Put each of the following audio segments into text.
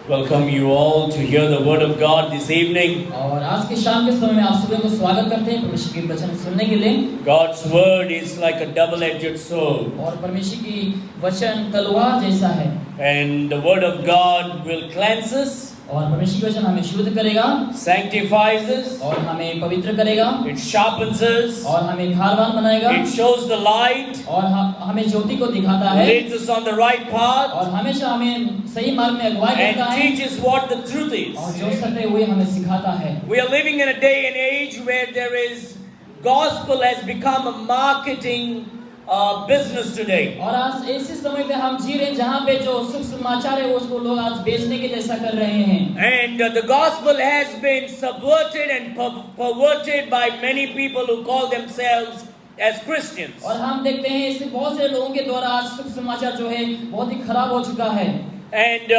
Welcome you all to hear the word of God this evening. और आज की शाम के समय में आप सभी को स्वागत करते हैं परमेश्वर के वचन सुनने के लिए। God's word is like a double-edged sword. और परमेश्वर की वचन तलवार जैसा है। And the word of God will cleanse us, और परमेश्वर की वचन हमें शुद्ध करेगा, sanctifies us, और हमें पवित्र करेगा, it sharpens us, और हमें धारवान बनाएगा, it shows the light, और हमें ज्योति को दिखाता है, leads us on the right path, और हमेशा हमें सही मार्ग में अगुवाई करता and है, teaches what the truth is. और जो सत्य है वही हमें सिखाता है। We are living in a day and age where there is gospel has become a marketing business today. और आज ऐसे समय पे हम जी रहे हैं जहाँ पे जो शुभ समाचार है उसको लोग आज बेचने के जैसा कर रहे हैं। And the gospel has been subverted and perverted by many people who call themselves as Christians. और हम देखते हैं ऐसे बहुत से लोगों के द्वारा आज शुभ समाचार जो है बहुत ही खराब हो चुका है। And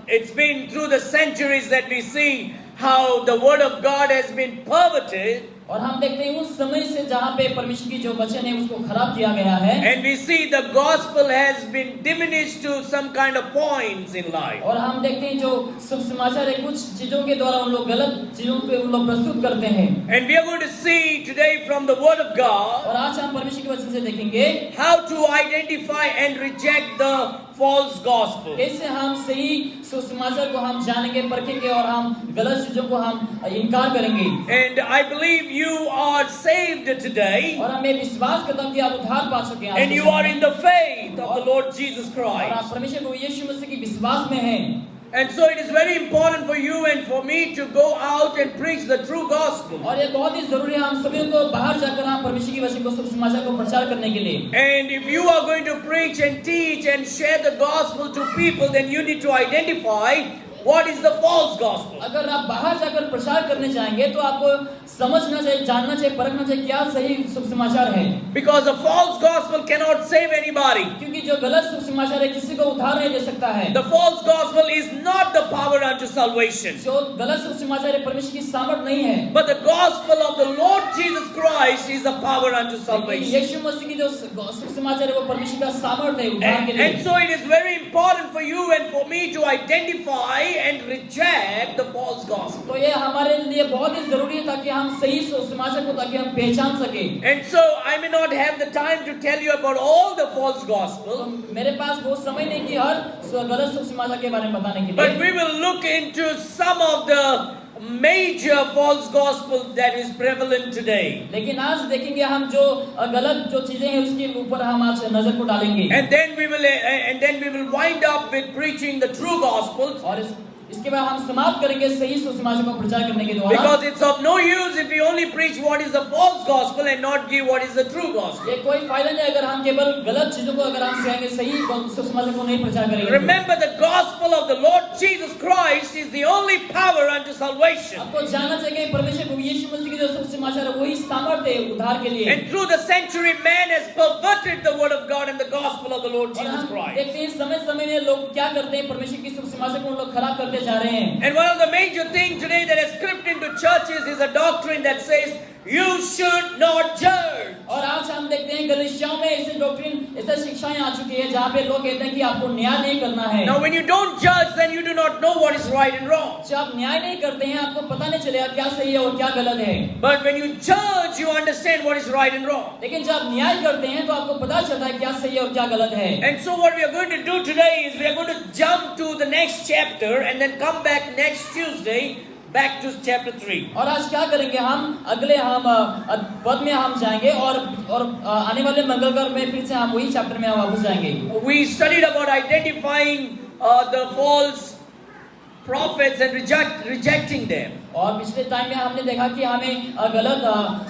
it's been through the centuries that we see how the word of God has been perverted. और हम देखते हैं उस समय से जहाँ पे परमेश्वर की जो वचन है उसको खराब किया गया है। And we see the gospel has been diminished to some kind of points in life. और हम देखते हैं जो शुभ समाचार है कुछ चीजों के द्वारा उन लोग गलत चीजों पे उन लोग प्रस्तुत करते हैं। And we are going to see today from the word of God और आज हम परमेश्वर के वचन से देखेंगे how to identify and reject the false gospel. कैसे हम सही शुभ समाचार को हम जानेंगे, परखेंगे और हम गलत चीजों को हम इनकार करेंगे। And I believe you are saved today. और हमें विश्वास करता हूँ कि आप उद्धार पा चुके हैं। And you are in the faith of the Lord Jesus और आप Christ. परमेश्वर को यीशु मसीह की विश्वास में हैं। And so it is very important for you and for me to go out and preach the true gospel. और ये बहुत ही जरूरी है हम सभी को बाहर जाकर हम परमेश्वर की वचन को शुभ समाचार को प्रचार करने के लिए। And if you are going to preach and teach and share the gospel to people, then you need to identify what is the false gospel. अगर आप बाहर जाकर प्रचार करने जाएंगे तो आपको समझना चाहिए, जानना चाहिए, परखना चाहिए क्या सही शुभ समाचार है। Because a false gospel cannot save anybody. क्योंकि जो गलत शुभ समाचार है किसी को उद्धार नहीं दे सकता है। The false gospel is not the power unto salvation. जो गलत शुभ समाचार है परमेश्वर की सामर्थ नहीं है। But the gospel of the Lord Jesus Christ is the power unto salvation. यीशु मसीह की जो शुभ समाचार है वो परमेश्वर का सामर्थ है उद्धार के लिए। And so it is very important for you and for me to identify and reject the false gospel. तो ये हमारे लिए बहुत ही जरूरी है ताकि हम सही समाचार को ताकि हम पहचान सके। And so I may not have the time to tell you about all the false gospel. मेरे पास बहुत समय नहीं कि हर गलत समाचार के बारे में बताने के लिए। But we will look into some of the major false gospel that is prevalent today. लेकिन आज देखेंगे हम जो गलत जो चीजें हैं उसके ऊपर हम आज नजर को डालेंगे। And then we will wind up with preaching the true gospel. और इसके बाद हम समाप्त करेंगे सही सुसमाचार को प्रचार करने के द्वारा। Because it's of no use if we only preach what is the false gospel and not give what is the true gospel. ये कोई फायदा नहीं अगर हम केवल गलत चीजों को अगर हम कहेंगे सही सुसमाचार को नहीं प्रचार करेंगे। Remember, the gospel of the Lord Jesus Christ is the only power unto salvation. आपको जानना चाहिए कि परमेश्वर को यीशु मसीह की जो सुसमाचार है वही सामर्थ्य है उद्धार के लिए। And through the century, man has perverted the word of God and the gospel of the Lord Jesus Christ. देखते हैं समय में लोग क्या करते हैं परमेश्वर की सुसमाचार को लोग खराब करते जा रहे हैं। And one of the major things today that has crept into churches is a doctrine that says you should not judge. और आज हम देखते हैं कलीसियाओं में ऐसे डॉक्ट्रिन ऐसे शिक्षाएं आ चुकी है जहाँ पे लोग कहते हैं कि आपको न्याय नहीं करना है। Now when you don't judge, then you do not know what is right and wrong. जब आप न्याय नहीं करते हैं आपको पता नहीं चलेगा क्या सही है और क्या गलत है। But when you judge, you understand what is right and wrong. लेकिन जब आप न्याय करते हैं तो आपको पता चलता है क्या सही है और क्या गलत है। And so what we are going to do today is we are going to jump to the next chapter and then come back next Tuesday back to chapter 3. और आज क्या करेंगे हम अगले हम पद में हम जाएंगे और आने वाले मंगलवार में फिर से हम वही चैप्टर में वापस जाएंगे। We studied about identifying the false prophets and rejecting them. और पिछले टाइम में हमने देखा कि हमें गलत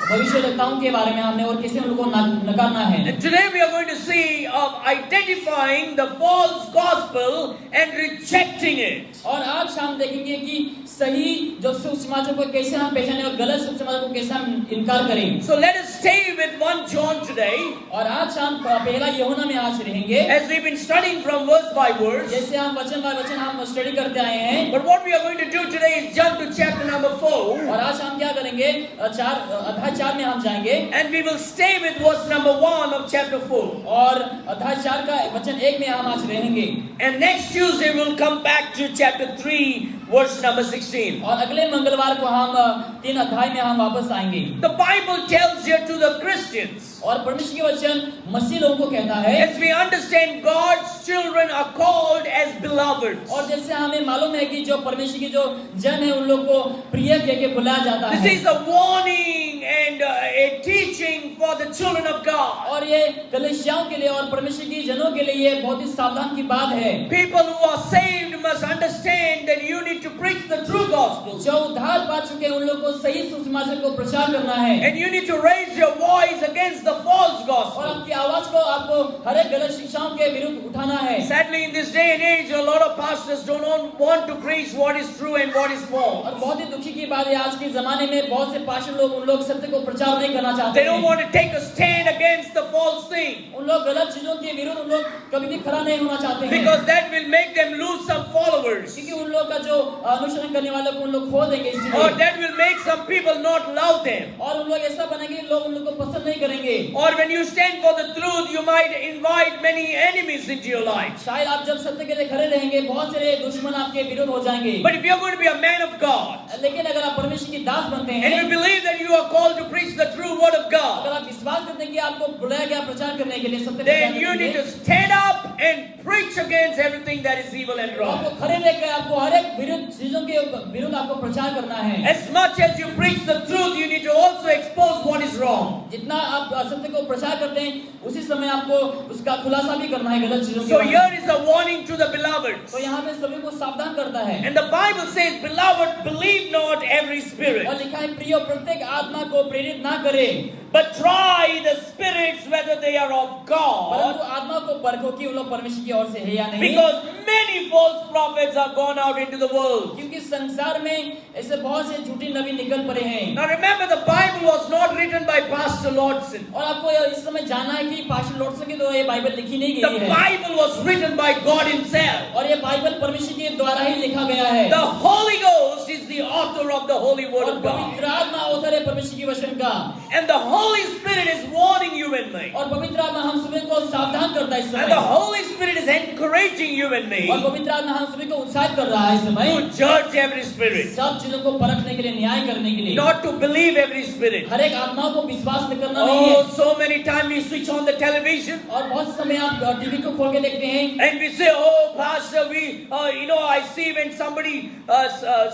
भविष्यवक्ताओं के बारे में हमने और कैसे उनको नकारना है। And today we are going to see of identifying the false gospel and rejecting it. और आज हम देखेंगे कि सही जो सुसमाचार को कैसे हम पहचानें और गलत सुसमाचार को कैसे हम इनकार करें। So let us stay with 1 John today. और आज हम पहला यूहन्ना में आज रहेंगे। As we've been studying from verse by verse. जैसे हम वचन बाय वचन हम स्टडी करते आए हैं। But what we are going to do today is jump to chapter number 4. और आज हम क्या करेंगे? अध्याय 4 में हम जाएंगे। And we will stay with verse number 1 of chapter 4. और अध्याय 4 का वचन 1 में हम आज रहेंगे। And next Tuesday we'll come back to chapter 3 verse number 16. और अगले मंगलवार को हम 3 अध्याय में हम वापस आएंगे। The Bible tells here to the Christians. और परमेश्वर की वचन मसीह लोगों को कहता है। As we understand, God's children are called as beloved. और जैसे हमें मालूम है कि जो परमेश्वर की जो जन है उन लोग को प्रिय कह के बुलाया जाता है। This is a warning and a teaching for the children of God. और ये कलीसियाओं के लिए और परमेश्वर की जनों के लिए ये बहुत ही सावधान की बात है। People who are saved must understand that you need to preach the true gospel. जो उद्धार पा चुके हैं उन लोगों को सही सुसमाचार को प्रचार करना है। And you need to raise your voice against the false और gospel. आपकी आवाज को आपको हर एक गलत शिक्षाओं के विरुद्ध उठाना है। Sadly, in this day and age, a lot of pastors don't want to preach what is true and what is false. और बहुत ही दुखी की बात है आज के जमाने में बहुत से पास्टर लोग उन लोग सत्य को प्रचार नहीं करना चाहते They don't हैं। want to take a stand against the false thing उन लोग गलत चीजों के विरुद्ध उन लोग कभी भी खड़ा नहीं होना चाहते हैं। because that will make them lose some followers. क्योंकि उन लोग का जो अनुसरण करने वालों को उन लोग खो देंगे Or इसीलिए। that will make some people not love them. और उन लोग ऐसा बनेंगे लोग उन लोग को पसंद नहीं करेंगे। Or when you stand for the truth, you might invite many enemies into your life. शायद आप जब सत्य के लिए खड़े रहेंगे बहुत सारे दुश्मन आपके विरुद्ध हो जाएंगे। But if you're going to be a man of God, लेकिन अगर आप परमेश्वर की दास बनते and हैं, you believe that you are called to preach the true word of अगर God, आप विश्वास करते हैं कि आपको बुलाया गया प्रचार करने के लिए सत्य then प्रचार you करने need के to लिए, stand up and preach against everything that is evil and wrong. आपको खड़े रहकर आपको हर एक विरुद्ध चीजों के विरुद्ध आपको प्रचार करना है। As much as you preach the truth, you need to also expose what is wrong. जितना आप सत्य को प्रचार करते हैं उसी समय आपको उसका खुलासा भी करना है गलत चीजों के So बारे में। here is a warning to the beloved. तो यहाँ पे सभी को सावधान करता है। And the Bible says, beloved, believe not every spirit, और लिखा है प्रियो प्रत्येक आत्मा को प्रेरित ना करे, but try the spirits whether they are of God. परंतु आत्मा को परखो कि उन लोग परमेश्वर की ओर से है या नहीं। Because many false prophets are gone out into the world. क्योंकि संसार में ऐसे बहुत से झूठी नबी निकल पड़े हैं। Now remember, the Bible was not written by Pastor Lordson. और आपको इस समय जानना है कि पास्टर लॉर्डसन की तो ये बाइबल लिखी नहीं The गई है। Bible was written by God Himself. और ये बाइबल परमेश्वर के द्वारा ही लिखा गया है। The Holy Ghost is the author of the Holy Word और of God. पवित्र आत्मा author है परमेश्वर की वचन का। And the Holy Spirit is warning you and me. और पवित्र आत्मा हम सभी को सावधान करता है इस And the समय। Holy Spirit is encouraging you and me और पवित्र आत्मा हम सभी को उत्साहित कर रहा है इस समय। to judge every spirit, सब चीजों को परखने के लिए, न्याय करने के लिए। not to believe every spirit. हर एक आत्मा को विश्वास करना नहीं है। Oh, so many times we switch on the television और बहुत समय आप टीवी को खोल के देखते हैं and we say, "Oh, Pastor, I see when somebody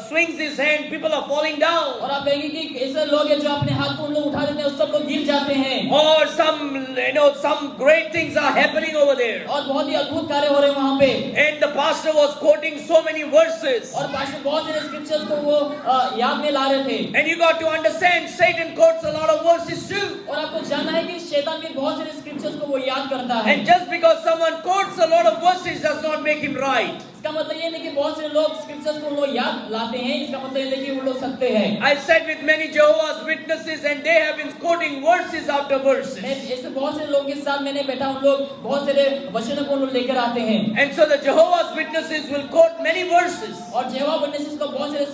swings his hand, people are falling down." और आप कहेंगे कि ऐसे लोग हैं जो अपने हाथ को उन लोग उठा देते हैं और सब लोग गिर जाते हैं Or some great things are happening over there. और बहुत ही अद्भुत कार्य हो रहे हैं वहाँ पे। And the pastor was quoting so many verses. और पास्टर बहुत सारे स्क्रिप्चर्स को वो याद में ला रहे थे। And you got to understand, Satan quotes a lot of verses too. और आपको जानना है कि शैतान भी बहुत सारे स्क्रिप्चर्स को वो याद करता है। And just because someone quotes a lot of verses does not make him right. इसका मतलब ये नहीं कि बहुत सारे लोग स्क्रिप्चर्स को वो याद लाते हैं, इसका मतलब ये नहीं कि वो लोग सत्य हैं। I've sat with many Jehovah's Witnesses and they have been quoting verses after verses. मैं ऐसे बहुत सारे लोगों के साथ मैंने बैठा, उन लोग बहुत सारे वचनों को लोग लेकर आते हैं। And so the Jehovah's Witnesses will quote many verses. और जेहोवा विटनेसेस को बहुत सारे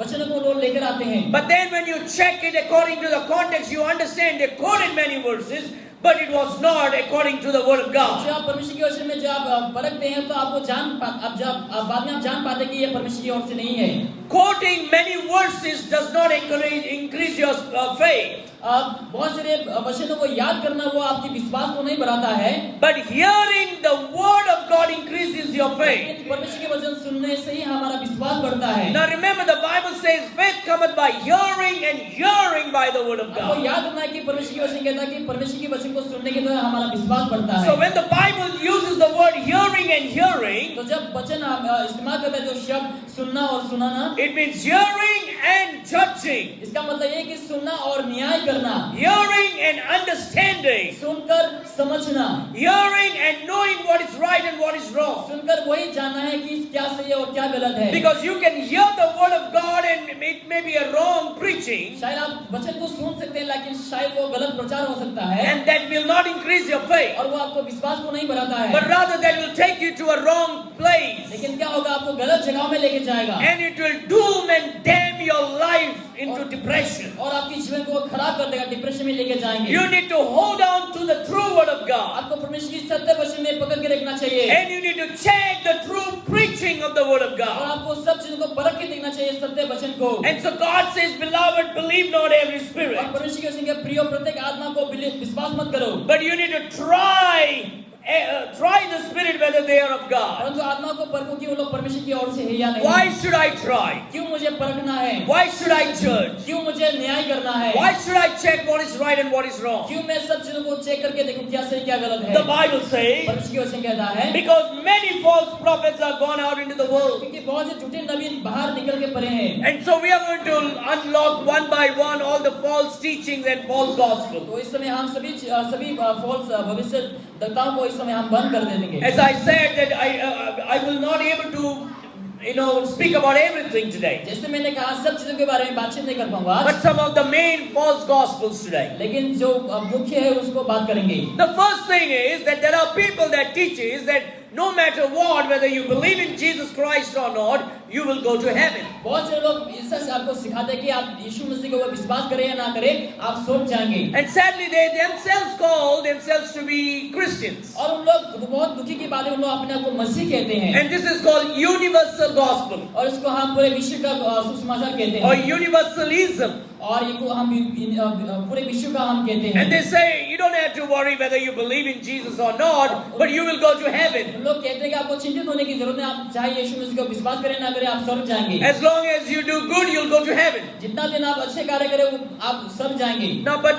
वचनों को लोग लेकर आते हैं। But then when you check it according to the context, you understand they quoted many verses, but it was not according to the word of जब God. आप परमेश्वर की वचन में जब परखते हैं तो आपको बाद में आप जान पाते हैं कि ये परमेश्वर की ओर से नहीं है। Quoting many verses does not increase your faith. बहुत सारे वचनों को याद करना वो आपकी विश्वास को नहीं बढ़ाता है, But hearing the word of God increases your faith. लेकिन परमेश्वर के वचन सुनने से ही हमारा विश्वास बढ़ता है। Now remember, the Bible says faith cometh by hearing and hearing by the word of आपको God. याद रखना है कि परमेश्वर के वचन कहता है कि परमेश्वर के वचन को सुनने के द्वारा हमारा विश्वास बढ़ता है। So when the Bible uses the word hearing and hearing, तो जब वचन हम इस्तेमाल करते हैं जो शब्द सुनना और सुनाना, it means hearing and judging. इसका मतलब ये है कि सुनना और न्याय करना। करना, hearing and understanding, सुनकर समझना, hearing and knowing what is right and what is wrong. सुनकर वही जानना है कि क्या सही है और क्या गलत है। Because you can hear the word of God and it may be a wrong preaching, शायद आप वचन को सुन सकते हैं लेकिन शायद वो गलत प्रचार हो सकता है, and that will not increase your faith, और वो आपको विश्वास को नहीं बढ़ाता है, but rather that will take you to a wrong place, लेकिन क्या होगा, आपको गलत जगह में लेके जाएगा, and it will doom and damn your life into depression. और आपके जीवन को खराब कर देगा, डिप्रेशन में लेके जाएंगे। You need to hold on to the true word of God, आपको परमेश्वर की सत्य वचन में पकड़ के रखना चाहिए, and you need to check the true preaching of the word of और God. आपको सब चीजों को परख के देखना चाहिए सत्य वचन को। And so God says, beloved, believe not every और spirit, परमेश्वर के वचन के प्रिय प्रत्येक आत्मा को विश्वास मत करो, but you need to try the spirit whether they are of God. परंतु आत्मा को परखो कि वो लोग परमेश्वर की ओर से है या नहीं। Why should I try? क्यों मुझे परखना है? Why should I judge? क्यों मुझे न्याय करना है? Why should I check what is right and what is wrong? क्यों मैं सब चीजों को चेक करके देखूं क्या सही क्या गलत है? The Bible says, परमेश्वर की वचन कहता है, because many false prophets are gone out into the world. क्योंकि बहुत से झूठे नबी बाहर निकल के पड़े हैं, And so we are going to unlock one by one all the false teachings and false gospel. तो इस समय हम सभी फॉल्स भविष्य वक्ताओं को इस समय हम बंद कर देंगे। As I said that I will not able to speak about everything today. जैसे मैंने कहा सब चीजों के बारे में बातचीत नहीं कर पाऊंगा, But some of the main false gospels today. लेकिन जो मुख्य है उसको बात करेंगे। The first thing is that there are people that teaches that no matter what, whether you believe in Jesus Christ or not, you will go to heaven. बहुत से लोग इससे आपको सिखाते हैं कि आप यीशु मसीह को विश्वास करें या ना करें, आप स्वर्ग जाएंगे। And sadly, they themselves call themselves to be Christians. और उन लोग बहुत दुखी की बात है, उन लोग अपने आप को मसीह कहते हैं, And this is called universal gospel और इसको हम पूरे विश्व का सुसमाचार कहते or हैं, universalism. और इनको हम पूरे विश्व का हम कहते हैं। And they say you don't have to worry whether you believe in Jesus or not, but you will go to heaven. उन लोग कहते हैं कि आपको चिंतित होने की जरूरत नहीं, आप चाहे यीशु मसीह को विश्वास करें ना करें, आप स्वर्ग जाएंगे। As long as you do good, you'll go to heaven. जितना दिन आप अच्छे कार्य करें आप स्वर्ग जाएंगे। Now, but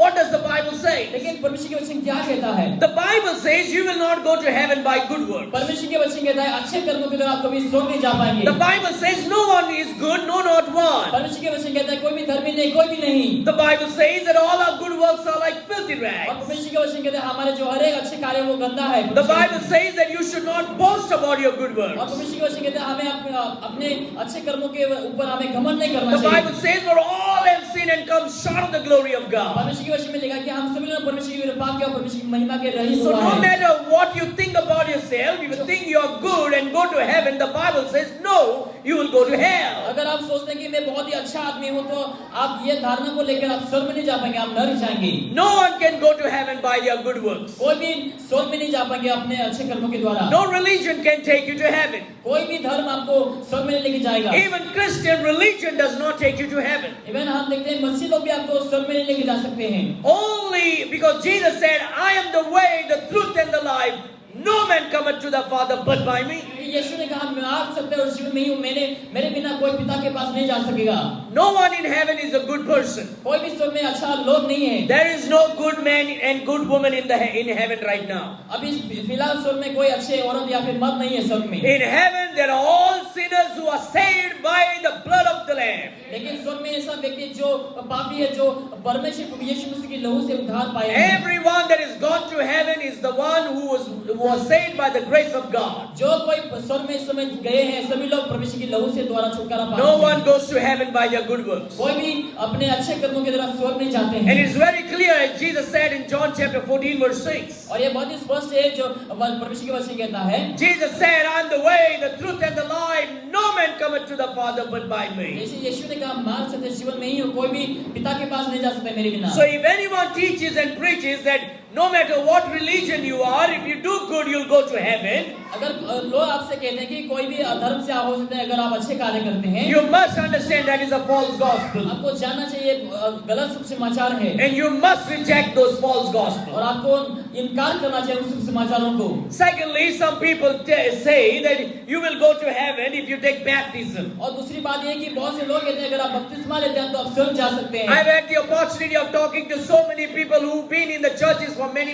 what does the Bible say? लेकिन परमेश्वर के वचन क्या कहता है? The Bible says you will not go to heaven by good works. परमेश्वर के वचन कहता है अच्छे कर्मों के द्वारा आप कभी स्वर्ग नहीं जा पाएंगे। The Bible says no one is good, no, not one. परमेश्वर के वचन कहता है कोई भी धर्मी नहीं, कोई भी नहीं। The Bible says that all our good works are like filthy और rags. परमेश्वर के वचन कहते हैं हमारे जो हर एक अच्छे कार्य वो गंदा है। The Bible says that you should not boast about your good और works. परमेश्वर के वचन कहते हैं हमें अपने अच्छे कर्मों के ऊपर हमें घमंड नहीं करना The चाहिए। Bible says for all have sinned and come short of the glory of God. परमेश्वर के वचन में लिखा कि हम सभी लोग परमेश्वर की कृपा के और परमेश्वर की महिमा के रहित So हुआ no है। matter what you think about yourself, if you think you are good and go to heaven, the Bible says no, you will go to hell. अगर आप सोचते हैं कि मैं बहुत ही अच्छा आदमी हूँ तो आप ये धारणा को लेकर आप स्वर्ग में नहीं जा पाएंगे, आप नरक जाएंगे। No one can go to heaven by their good works. कोई भी स्वर्ग में नहीं जा पाएंगे अपने अच्छे कर्मों के द्वारा। No religion can take you to heaven. कोई भी धर्म आपको स्वर्ग में नहीं लेके जाएगा। Even Christian religion does not take you to heaven. Even हम देखते हैं मसीह लोग भी आपको स्वर्ग में नहीं लेके जा सकते हैं। Only because Jesus said, I am the way, the truth and the life. No man cometh to the Father but by me. यीशु ने कहा मैं मार्ग सत्य और जीवन में ही हूँ, मेरे बिना कोई पिता के पास नहीं जा सकेगा। No one in heaven is a good person. कोई भी स्वर्ग में अच्छा लोग नहीं है। There is no good man and good woman in heaven right now. अभी फिलहाल स्वर्ग में कोई अच्छे औरत या फिर मर्द नहीं है स्वर्ग में। In heaven there are all sinners who are saved by the blood of the Lamb. लेकिन स्वर्ग में ऐसा व्यक्ति जो पापी है, जो परमेश्वर यीशु मसीह की लहू से उद्धार पाए हैं। Everyone that is gone to heaven is the one who was saved by the grace of God. जो कोई स्वर्ग में इस समय गए हैं सभी लोग परमेश्वर की लहू से द्वारा छुटकारा पाते हैं। No one goes to heaven by their good works. कोई भी अपने अच्छे कर्मों के द्वारा स्वर्ग नहीं जाते And हैं। it's very clear, as Jesus said in John chapter 14 verse 6. और ये बहुत ही स्पष्ट है जो परमेश्वर के वचन कहता है। Jesus said, I am the way, the truth and the life. No man cometh to the Father but by me. जैसे यीशु ने कहा मार्ग सत्य जीवन में ही हूँ, कोई भी पिता के पास नहीं जा सकता मेरे बिना। So if anyone teaches and preaches that no matter what religion you are, if you do good, you'll go to heaven. अगर लोग आपसे कहते हैं कि कोई भी धर्म से हो सकते हैं अगर आप अच्छे कार्य करते हैं, You must understand that is a false gospel. आपको जानना चाहिए गलत सुसमाचार है And you must reject those false और gospels. आपको इनकार करना चाहिए उन सुसमाचारों को। Secondly, some people say that you will go to heaven if you take baptism. और दूसरी बात ये है कि बहुत से लोग कहते हैं अगर आप बपतिस्मा लेते हैं तो आप स्वर्ग जा सकते हैं। I've had the opportunity of talking to so many people who've been in the churches for many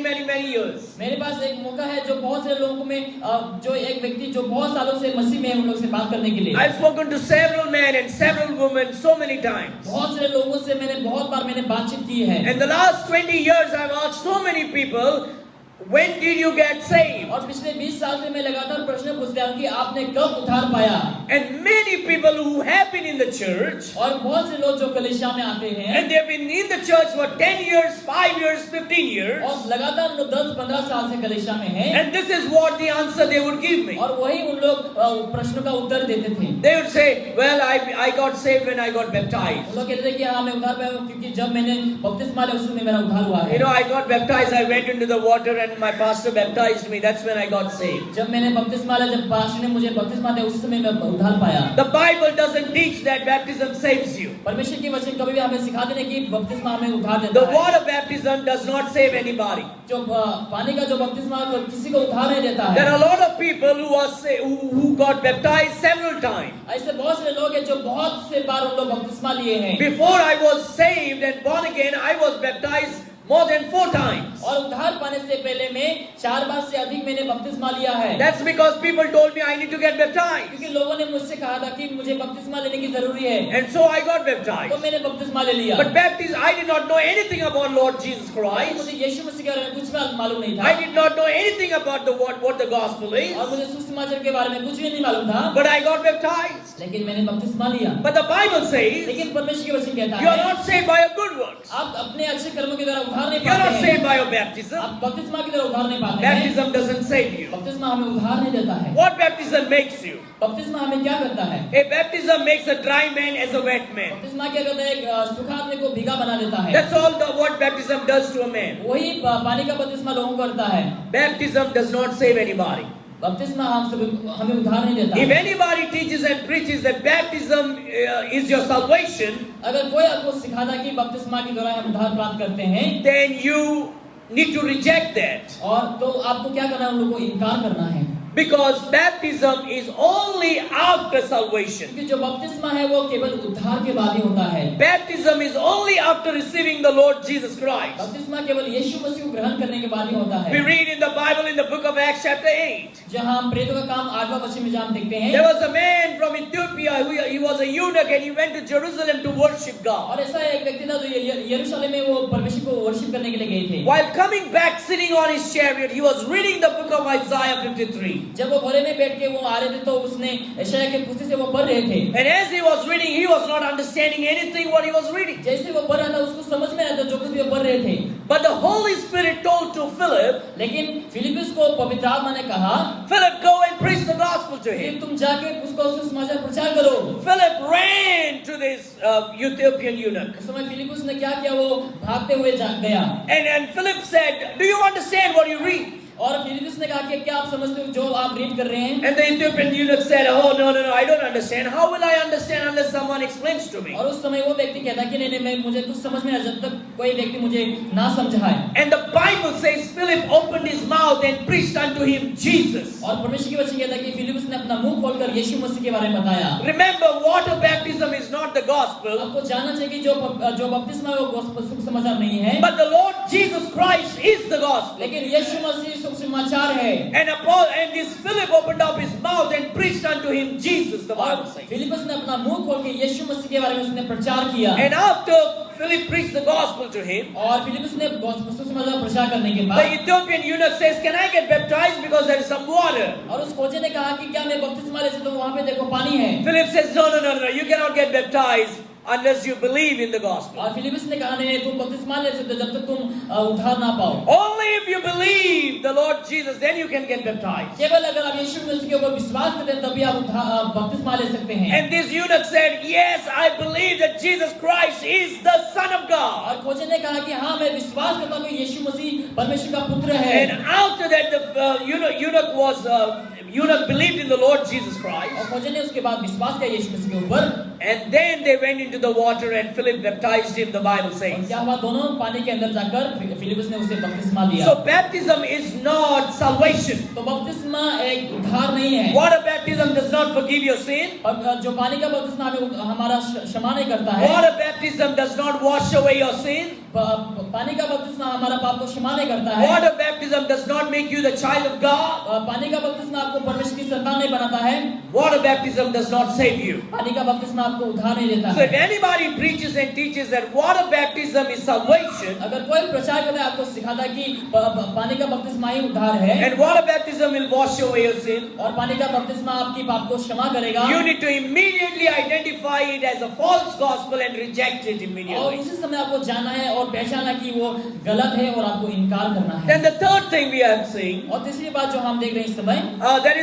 years. मेरे पास एक मौका है जो बहुत से लोगों में जो एक व्यक्ति जो बहुत सालों से मसीह में है उन लोगों से बात करने के लिए। I've spoken to several men and several women so many times. बहुत सारे लोगों से बहुत बार बातचीत की है। In the last 20 years, I've asked so many people, when did you get saved? और पिछले 20 साल से मैं लगातार प्रश्न पूछता हूँ कि आपने कब उद्धार पाया? And many people who have been in the church, और बहुत से लोग जो कलीसिया में आते हैं, and they've been in the church for 10 years, 5 years, 15 years, और लगातार 10-15 साल से कलीसिया में हैं, and this is what the answer they would give me. और वही उन लोग प्रश्नों का उत्तर देते थे। They would say, well, I got saved when I got baptized. उन लोग कहते थे कि हाँ मैं उद्धार पाया हूँ क्योंकि जब मैंने बपतिस्मा लिया उस समय मेरा उद्धार हुआ है। You know, I got baptized, I went into the water and my pastor baptized me. That's when I got saved. जब मैंने बपतिस्मा लिया, जब पास्टर ने मुझे बपतिस्मा दिया उस समय मैं उद्धार पाया। The Bible doesn't teach that baptism saves you. परमेश्वर की वचन कभी भी हमें सिखाते नहीं कि बपतिस्मा हमें उद्धार The देता है। water baptism does not save anybody. जो पानी का जो बपतिस्मा किसी को उद्धार नहीं देता There है। are a lot of people who got baptized several times. ऐसे बहुत से लोग हैं जो बहुत से बार उन लोग बपतिस्मा लिए हैं। Before I was saved and born again, I was baptized more than 4 times. और उद्धार पाने से पहले मैं 4 बार से अधिक मैंने बपतिस्मा लिया है। That's because people told me I need to get baptized. क्योंकि लोगों ने मुझसे कहा था कि मुझे बपतिस्मा लेने की जरूरी है। And so I got तो baptized. मैंने बपतिस्मा ले लिया। But baptism, I did not know anything about Lord Jesus Christ. मुझे यीशु मसीह के बारे में कुछ भी मालूम नहीं था। I did not know anything about what the gospel is. और मुझे सुसमाचार के बारे में कुछ भी नहीं मालूम था। But I got baptized. लेकिन मैंने बपतिस्मा लिया। But the Bible says लेकिन परमेश्वर की वचन कहता you are है not saved by your good works. आप अपने अच्छे कर्मों के द्वारा उद्धार नहीं You are पाते not हैं। saved by your baptism. आप बपतिस्मा के द्वारा उद्धार नहीं पाते हैं। Baptism doesn't save you. बपतिस्मा हमें उद्धार नहीं देता है। What baptism makes you? बपतिस्मा हमें क्या करता है? A baptism makes a dry man as a wet man. बपतिस्मा क्या करता है? एक सूखा आदमी को भीगा बना देता है। That's all what baptism does to a man. वही पानी का बपतिस्मा लोगों को करता है। Baptism does not save anybody. बपतिस्मा हमें उद्धार नहीं देता। If anybody teaches and preaches that baptism is your salvation, अगर कोई आपको सिखाता है कि बपतिस्मा के द्वारा हम उद्धार प्राप्त करते हैं, then you need to reject that. और तो आपको क्या करना है? उन लोगों को इनकार करना है। Because baptism is only after salvation. क्योंकि जो बपतिस्मा है वो केवल उद्धार के बाद ही होता है। Baptism is only after receiving the Lord Jesus Christ. बपतिस्मा केवल यीशु मसीह को ग्रहण करने के बाद ही होता We है। read in the Bible in the book of Acts chapter 8. जहाँ हम प्रेतों का काम 8वां वचन में जहाँ हम देखते हैं, There was a man from Ethiopia who he was a eunuch and he went to Jerusalem to worship God. और ऐसा एक व्यक्ति था जो यरूशलेम में वो परमेश्वर को वर्शिप करने के लिए गए थे। While coming back sitting on his chariot, he was reading the book of Isaiah 53. जब वो घोड़े में बैठ के वो आ रहे थे तो उसने यशायाह के पुस्तक से वो पढ़ रहे थे। And as he was reading, he was not understanding anything what he was reading. जैसे वो पढ़ रहा था उसको समझ में आता जो कुछ भी वो पढ़ रहे थे। But the Holy Spirit told to Philip, लेकिन फिलिप्पुस को पवित्र आत्मा ने कहा, Philip, go and preach the gospel to कि him. तुम जाके उसको सुसमाचार प्रचार करो। Philip ran to this Ethiopian eunuch. उस समय फिलिप्पुस ने क्या किया? वो भागते हुए गया। And Philip said, do you understand what you read? और फिलिप्पुस ने कहा कि क्या आप समझते हो जो आप रीड कर रहे हैं? And the Ethiopian eunuch said, oh, no, I don't understand. How will I understand unless someone explains to me? और उस समय वो व्यक्ति कहता कि नहीं मुझे कुछ समझ में नहीं जब तक कोई व्यक्ति मुझे ना समझाए। And the Bible says Philip opened his mouth and preached unto him Jesus. और परमेश्वर की वचन कहता है कि फिलिप्पुस ने अपना मुंह खोलकर यीशु मसीह के बारे में बताया। Remember, water baptism is not the gospel, आपको जानना चाहिए कि जो बपतिस्मा है वो शुभ समाचार नहीं है, but the Lord Jesus Christ is the gospel. लेकिन यीशु मसीह शुभ समाचार है। And this Philip opened up his mouth and preached unto him Jesus, the Bible says. फिलिप्पुस ने अपना मुंह खोल के यीशु मसीह के बारे में उसने प्रचार किया। And after Philip preached the gospel to him, और फिलिप्पुस ने शुभ समाचार प्रचार करने के the बाद Ethiopian eunuch says, can I get baptized because there is some water? और उस खोजे ने कहा कि क्या मैं बपतिस्मा ले सकता हूँ? वहाँ पे देखो पानी है। Philip says, no, you cannot get baptized unless you believe in the gospel. और फिलिप्पुस ने कहा नहीं तुम बपतिस्मा ले सकते जब तक तुम उद्धार ना पाओ। Only if you believe the Lord Jesus, then you can get baptized. केवल अगर आप यीशु मसीह के ऊपर विश्वास करते हैं तभी आप बपतिस्मा ले सकते हैं। And this eunuch said, yes, I believe that Jesus Christ is the Son of God. और खोजे ने कहा कि हाँ मैं विश्वास करता हूँ कि यीशु मसीह परमेश्वर का पुत्र है। And after that, the eunuch believed in the Lord Jesus Christ. और खोजे ने उसके बाद विश्वास किया यीशु मसीह के ऊपर। And then they went into the water and Philip baptized him, the Bible और says. क्या हुआ? दोनों पानी के अंदर जाकर फिलिप्पुस ने उसे बपतिस्मा दिया। So baptism is not salvation. तो बपतिस्मा एक उद्धार नहीं है। Water baptism does not forgive your sin. और जो पानी का बपतिस्मा हमारा क्षमा नहीं करता है। Water baptism does not wash away your sin. पानी का बपतिस्मा हमारा पाप को क्षमा नहीं करता है। Water baptism does not make you the child of God. पानी का बपतिस्मा आपको परमेश्वर की संतान नहीं बनाता है। Water baptism does not save you. पानी का बपतिस्मा आपको उद्धार नहीं देता So है। if anybody preaches and teaches that water baptism is salvation, अगर कोई प्रचार करता है, आपको सिखाता है कि पानी का बपतिस्मा ही उद्धार है and water baptism will wash away your sin, और पानी का बपतिस्मा आपकी पाप को क्षमा करेगा, you need to immediately identify it as a false gospel and reject it और immediately. उसी समय आपको जानना है और पहचानना कि वो गलत है और आपको इनकार करना है। Then the third thing we are seeing, और तीसरी बात जो हम देख रहे हैं इस समय, there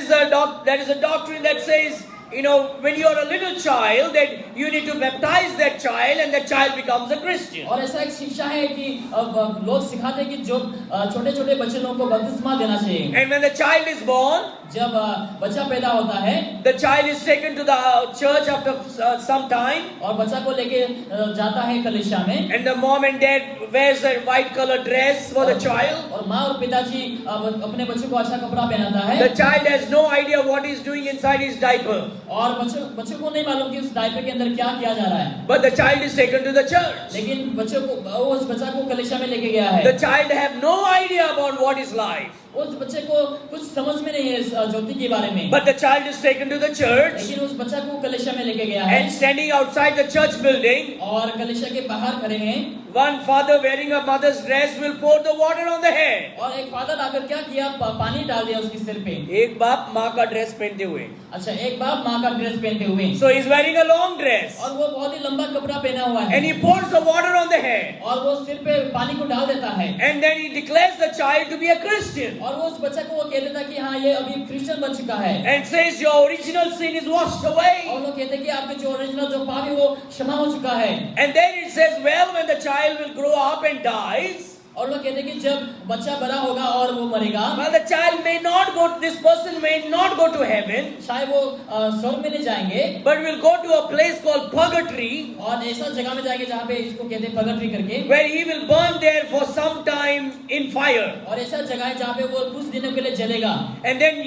is a doctrine that says, when you are a little child, that you need to baptize that child and that child becomes a Christian. और ऐसा एक शिक्षा है कि लोग सिखाते हैं कि जो छोटे छोटे बच्चे लोगों को बपतिस्मा देना चाहिए। And when the child is born, जब बच्चा पैदा होता है, the child is taken to the church after some time, और बच्चा को लेके जाता है कलीसिया में, and the mom and dad wears a white color dress for the child. और माँ और पिताजी अपने बच्चे को अच्छा कपड़ा पहनाता है, The child has no idea what he's doing inside his diaper, और बच्चों को नहीं मालूम कि उस डायपर के अंदर क्या किया जा रहा है, but the child is taken to the church. लेकिन उस बच्चा को कलीसिया में लेके गया है। The child have no idea about what is life, उस बच्चे को कुछ समझ में नहीं है इस ज्योति के बारे में, but the child is taken to the church, लेकिन उस बच्चा को कलीसिया में लेके गया है, and standing outside the church building, और कलीसिया के बाहर खड़े हैं, one father wearing a mother's dress will pour the water on the head. और एक फादर आकर क्या किया, पानी डाल दिया उसके सिर पे। एक बाप माँ का ड्रेस पहनते हुए, अच्छा, एक बाप माँ का ड्रेस पहनते हुए, so he's wearing a long dress, और वो बहुत ही लंबा कपड़ा पहना हुआ है, and he pours the water on the head, और वो सिर पे पानी को डाल देता है, and then he declares the child to be a Christian, और वो उस बच्चे को वो कह देता कि हाँ ये अभी क्रिश्चियन बन चुका है, and says your original sin is washed away. और वो कहते हैं कि आपके जो ओरिजिनल जो पाप है वो क्षमा हो चुका है। And then it says, well, when the child will grow up and dies, और लोग कहते हैं कि जब बच्चा बड़ा होगा और वो मरेगा, well, the child may not go, this person may not go to heaven, शायद वो स्वर्ग में नहीं जाएंगे, but will go to a place called purgatory, और ऐसा जगह में जाएंगे जहाँ पे इसको कहते हैं पगटरी करके, where he will burn there for some time in fire. और ऐसा जगह है जहाँ पे वो कुछ दिनों के लिए जलेगा, And then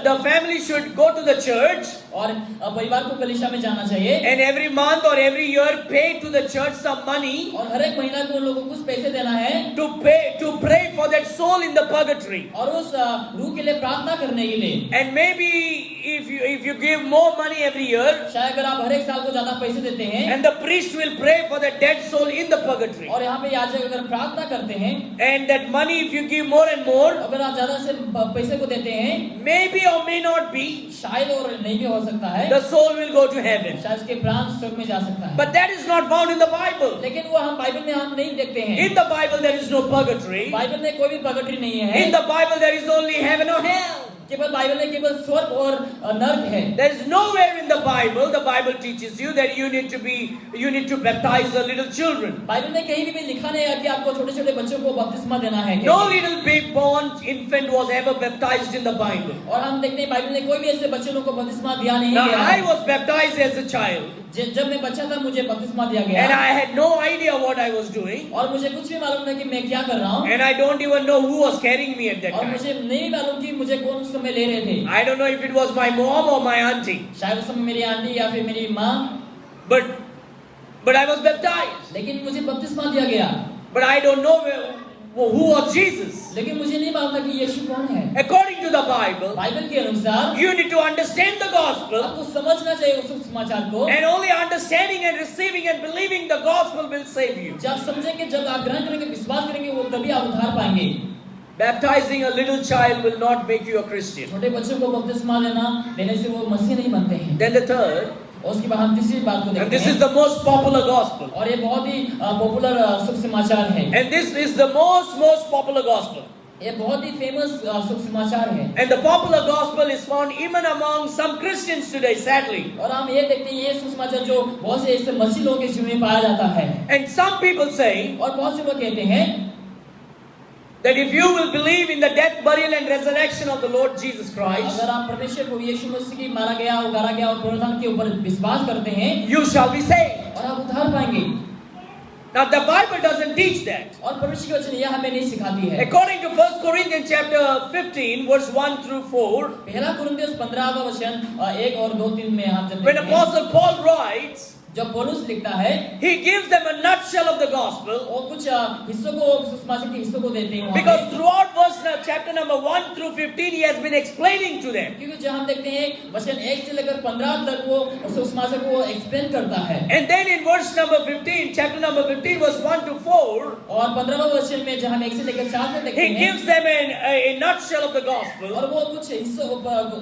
the family should go to the church, और परिवार को कलीसिया में जाना चाहिए, and every month or every year pay to the church some money और हर एक महीना को उन लोगों को कुछ पैसे देना है, to pray for that soul in the purgatory. और उस रूह के लिए प्रार्थना करने के लिए। And maybe if you give more money every year, शायद अगर आप हर एक साल को ज्यादा पैसे देते हैं, and the priest will pray for the dead soul in the purgatory, और यहाँ पे याजक अगर प्रार्थना करते हैं, and that money if you give more and more, अगर आप ज्यादा से पैसे को देते हैं, maybe or may not be, शायद और नहीं भी हो सकता है, the soul will go to heaven. शायद उसके प्राण स्वर्ग में जा सकता है, But that is not found in the Bible. लेकिन वो हम बाइबल में हम नहीं देखते हैं। In the Bible there is no purgatory. Bible में कोई भी पगटरी नहीं है। In the Bible there is only heaven or hell. केवल बाइबल में केवल स्वर्ग और नरक है। There is nowhere in the Bible teaches you that you need to baptize the little children. Bible में कहीं भी लिखा नहीं है कि आपको छोटे छोटे बच्चों को बपतिस्मा देना है। No little baby born infant was ever baptized in the Bible. और हम देखते हैं बाइबल में कोई भी ऐसे बच्चे लोगों को बपतिस्मा दिया नहीं Now गया। I was baptized as a child. जब मैं बच्चा था मुझे बपतिस्मा दिया गया। And I had no idea what I was doing. और मुझे कुछ भी मालूम नहीं कि मैं क्या कर रहा हूँ। And I don't even know who was carrying me at that और time. मुझे नहीं मालूम कि मुझे कौन उस समय ले रहे थे। I don't know if it was my mom or my auntie. शायद उस समय मेरी आंटी या फिर मेरी माँ। But I was baptized. लेकिन मुझे बपतिस्मा दिया गया। But I don't know who was Jesus. लेकिन मुझे नहीं मालूम था कि यीशु कौन है। According to the Bible, Bible के अनुसार you need to understand the gospel. आपको समझना चाहिए उस समाचार को। And only understanding and receiving and believing the gospel will save you. जब समझेंगे, जब आप ग्रहण करेंगे, विश्वास करेंगे, वो तभी आप उद्धार पाएंगे। Baptizing a little child will not make you a Christian. छोटे बच्चों को बपतिस्मा देने से वो मसीह नहीं बनते हैं। Then the third, और उसके बाद हम तीसरी बात को and देखते this हैं। is the most popular gospel. और ये बहुत ही पॉपुलर शुभ समाचार है। And this is the most popular gospel. ये बहुत ही फेमस शुभ समाचार है। And the popular gospel is found even among some Christians today, sadly. और हम ये देखते हैं ये शुभ समाचार जो बहुत से ऐसे मसीह लोगों के जीवन में पाया जाता है। And some people say और बहुत से लोग कहते हैं that if you will believe in the death, burial and resurrection of the Lord Jesus Christ, अगर आप परमेश्वर को यीशु मसीह की मारा गया, उगारा गया और पुनरुत्थान के ऊपर विश्वास करते हैं, you shall be saved. और आप उद्धार पाएंगे। Now the Bible doesn't teach that. और परमेश्वर की वचन यह हमें नहीं सिखाती है। According to 1 Corinthians chapter 15 verse 1 through 4, पहला कुरिन्थियों 15वां वचन 1 और 2-3 में हम जब when देखते हैं, Apostle Paul writes, जब पौलुस लिखता है he gives them a nutshell of the gospel, वो कुछ हिस्सों को सुसमाचार के हिस्सों को देते हैं वहाँ because पे। throughout chapter number 1 through 15 he has been explaining to them. क्योंकि जब हम देखते हैं वचन 1 से लेकर 15 तक वो सुसमाचार को एक्सप्लेन करता है। And then in verse number 15, chapter number 15 verse 1 to 4, और 15वें वचन में जब हम 1 से लेकर 4 तक देखते he हैं gives them a nutshell of the gospel और वो कुछ हिस्सों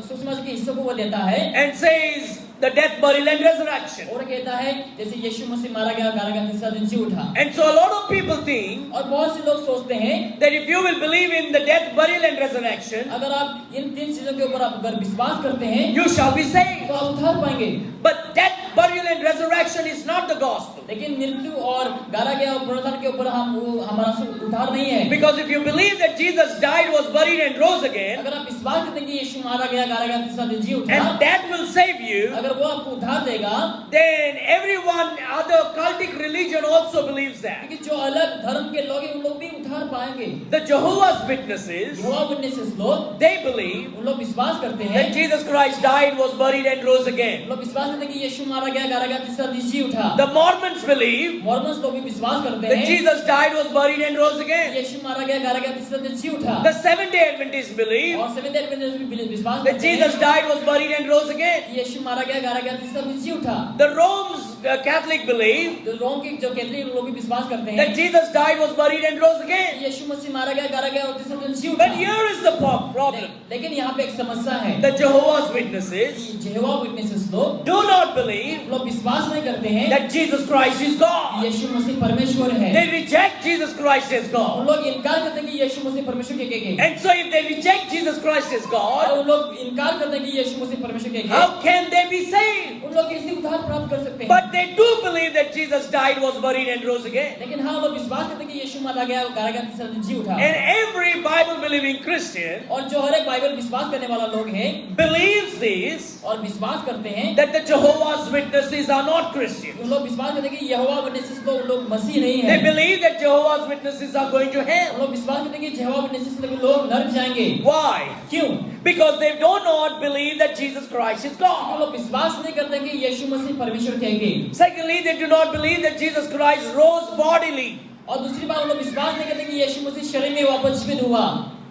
सुसमाचार के हिस्सों को वो देता है and says the death, burial and resurrection. और कहता है जैसे यीशु मसीह मारा गया, गाड़ा गया, तीसरा दिन जी उठा। And so a lot of people think और बहुत से लोग सोचते हैं that if you will believe in the death, burial and resurrection, अगर आप इन 3 चीजों के ऊपर आप अगर विश्वास करते हैं you shall be saved. तो आप उद्धार पाएंगे। But death, burial and resurrection is not the gospel. लेकिन मृत्यु और गाड़ा गया और पुनरुत्थान के ऊपर हमारा उद्धार नहीं है। Because if you believe that Jesus died, was buried and rose again, अगर आप विश्वास करते हैं कि यीशु मारा गया, गाड़ा गया, तीसरा दिन जी उठा, and that will save you, अगर वो आपको उद्धार देगा, then everyone, other cultic religion also believes that. क्योंकि जो अलग धर्म के लोग हैं उन लोग भी उद्धार पाएंगे। The Jehovah's Witnesses, Jehovah witnesses लोग, they believe उन लोग विश्वास करते हैं that Jesus Christ died, was buried and rose again. उन लोग विश्वास करते हैं कि यीशु मारा गया, गाड़ा गया, तीसरा दिन जी उठा। The Mormons believe मॉर्मन्स लोग भी विश्वास करते that हैं Jesus died, was buried and rose again. यीशु मारा गया, गाड़ा गया, तीसरा दिन जी उठा। The Seventh-day Adventists believe और सेवेंथ डे एडवेंटिस्ट भी विश्वास that करते हैं Jesus died, was buried and rose again. कि यीशु मारा गया, गाड़ा गया, तीसरा दिन जी उठा। The Rome's Catholic believe तो रोम के जो कैथोलिक लोग भी विश्वास करते हैं that Jesus died, was buried and rose again. यीशु मसीह मारा गया, गाड़ा गया और तीसरा दिन जी उठा। But here is the problem. लेकिन यहाँ पे एक समस्या है। The Jehovah's Witnesses Jehovah witnesses लोग do not believe लोग विश्वास नहीं करते हैं that Jesus Christ is God. यीशु मसीह परमेश्वर है। They reject Jesus Christ as उन God. लोग इनकार करते हैं कि यीशु मसीह परमेश्वर के के And so if they reject Jesus Christ as और God, उन लोग इनकार करते हैं कि यीशु मसीह परमेश्वर के how can they be saved? उन लोग कैसे उद्धार प्राप्त कर सकते हैं? But they do believe that Jesus died, was buried and rose again. लेकिन हाँ लोग विश्वास करते हैं कि यीशु मारा गया, गाड़ा गया, तीसरा दिन जी उठा। And every Bible-believing Christian और जो हर एक बाइबल विश्वास करने वाला लोग है believes this, और विश्वास करते हैं that the Jehovah's Witnesses are not Christians. उन लोग विश्वास करते हैं कि यहोवा विटनेसेस लोग लोग मसीह नहीं They है। believe that Jehovah's Witnesses are going to उन hell. लोग विश्वास करते हैं कि यहोवा विटनेसेस लोग नरक जाएंगे। Why? क्यों? Because they do not believe that Jesus Christ is उन God. लोग विश्वास नहीं करते कि यीशु मसीह परमेश्वर कहेंगे। Secondly, they do not believe that Jesus Christ rose bodily. और दूसरी बात उन लोग विश्वास नहीं करते कि यीशु मसीह शरीर में वापस जीवित हुआ।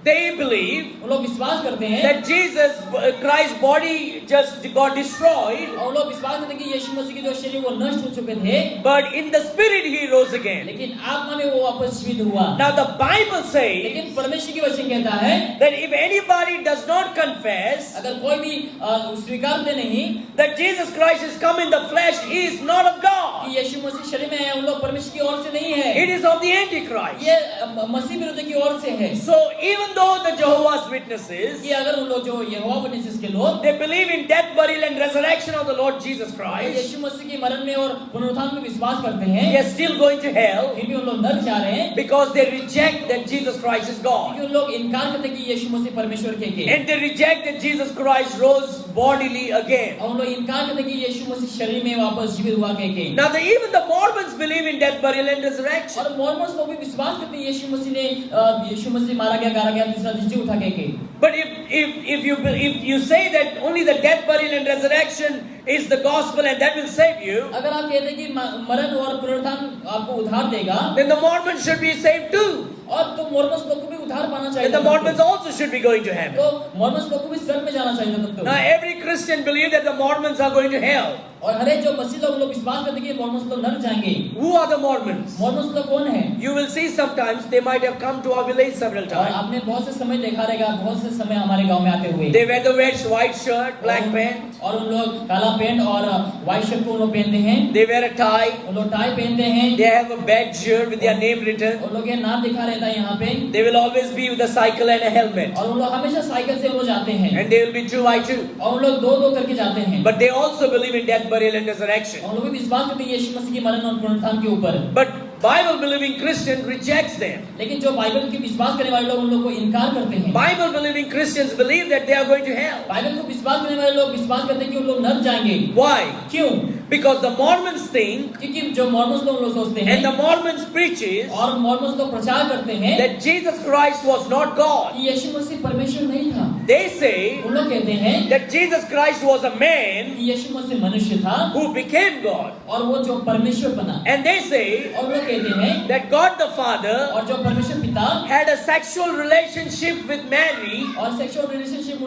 They believe उन लोग विश्वास करते हैं that Jesus Christ's body just got destroyed, और उन लोग विश्वास करते हैं कि यीशु मसीह के जो शरीर वो नष्ट हो चुके थे, but in the spirit he rose again. लेकिन आत्मा में वो वापस जीवित हुआ। Now the Bible says लेकिन परमेश्वर की वचन कहता है that if anybody does not confess अगर कोई भी स्वीकारते नहीं that Jesus Christ is come in the flesh, he is not of God. कि यीशु मसीह शरीर में है, उन लोग परमेश्वर की ओर से नहीं है, It is of the Antichrist. ये मसीह विरोधी की ओर से है। So even though the Jehovah's Witnesses, कि अगर उन लोग जो यहोवा विटनेसेस के लोग they believe in death, burial and resurrection of the Lord Jesus Christ, Yeshu मसीह के मरण में और पुनरुत्थान में विश्वास करते they हैं, are still going to hell फिर भी उन लोग नरक जा रहे हैं because they reject that Jesus Christ is God. क्योंकि उन लोग इनकार करते हैं कि यीशु मसीह परमेश्वर के And they reject that Jesus Christ rose bodily again. और उन लोग इनकार करते हैं कि यीशु मसीह शरीर में वापस जीवित हुआ के Now even the Mormons believe in death, burial and resurrection. और मॉर्मन्स लोग भी विश्वास करते हैं यीशु मसीह मारा गया, गाड़ा गया, तीसरा दिन जी उठा के। But if you say that only the death, burial and resurrection is the gospel and that will save you, अगर आप कहते हैं कि मरण और पुनरुत्थान आपको उद्धार देगा, then the Mormons should be saved too. और तो मॉर्मन्स लोग को भी उद्धार पाना चाहिए। And the Mormons also should be going to heaven. तो मॉर्मन्स लोग को भी स्वर्ग में जाना चाहिए तब तो। Now every Christian believes that the Mormons are going to hell. और हर एक जो मसीह लोग विश्वास करते हैं कि मॉर्मन्स लोग नरक जाएंगे। Who are the Mormons? Mormons लोग कौन है? You will see sometimes they might have come to our village several और times. आपने बहुत से समय देखा रहेगा, बहुत से समय हमारे गांव में आते हुए। They wear the white shirt, black pant. और उन लोग काला पैंट और व्हाइट शर्ट को उन लोग पहनते हैं। They wear a tie. उन लोग टाई पहनते हैं। They have a badge with their name written. उन लोग के नाम लिखा रहता है यहाँ पे। They will always be with a cycle and a helmet. और उन लोग हमेशा साइकिल से उन लोग जाते हैं। And they will be 2 by 2. और उन लोग दो करके जाते हैं। But they also believe in death, burial and resurrection. और लोग भी विश्वास करते हैं यीशु मसीह के मरण और पुनरुत्थान के ऊपर। But Bible believing Christian rejects them. लेकिन जो बाइबल की विश्वास करने वाले लोग उन लोग को इनकार करते हैं। Bible believing Christians believe that they are going to hell. Bible को विश्वास करने वाले लोग विश्वास करते हैं कि उन लोग नरक जाएंगे। Why? क्यों? Because the Mormons think, क्योंकि जो मॉर्मन्स लोग सोचते हैं and the Mormons preaches, और मॉर्मन्स लोग प्रचार करते हैं that Jesus Christ was not God. कि यीशु मसीह परमेश्वर नहीं था। They say उन लोग कहते हैं that Jesus Christ was a man कि यीशु मसीह मनुष्य था who became God. और वो जो परमेश्वर बना। And they say और लोग कहते हैं that God the Father और जो परमेश्वर पिता had a sexual relationship with Mary, और सेक्सुअल रिलेशनशिप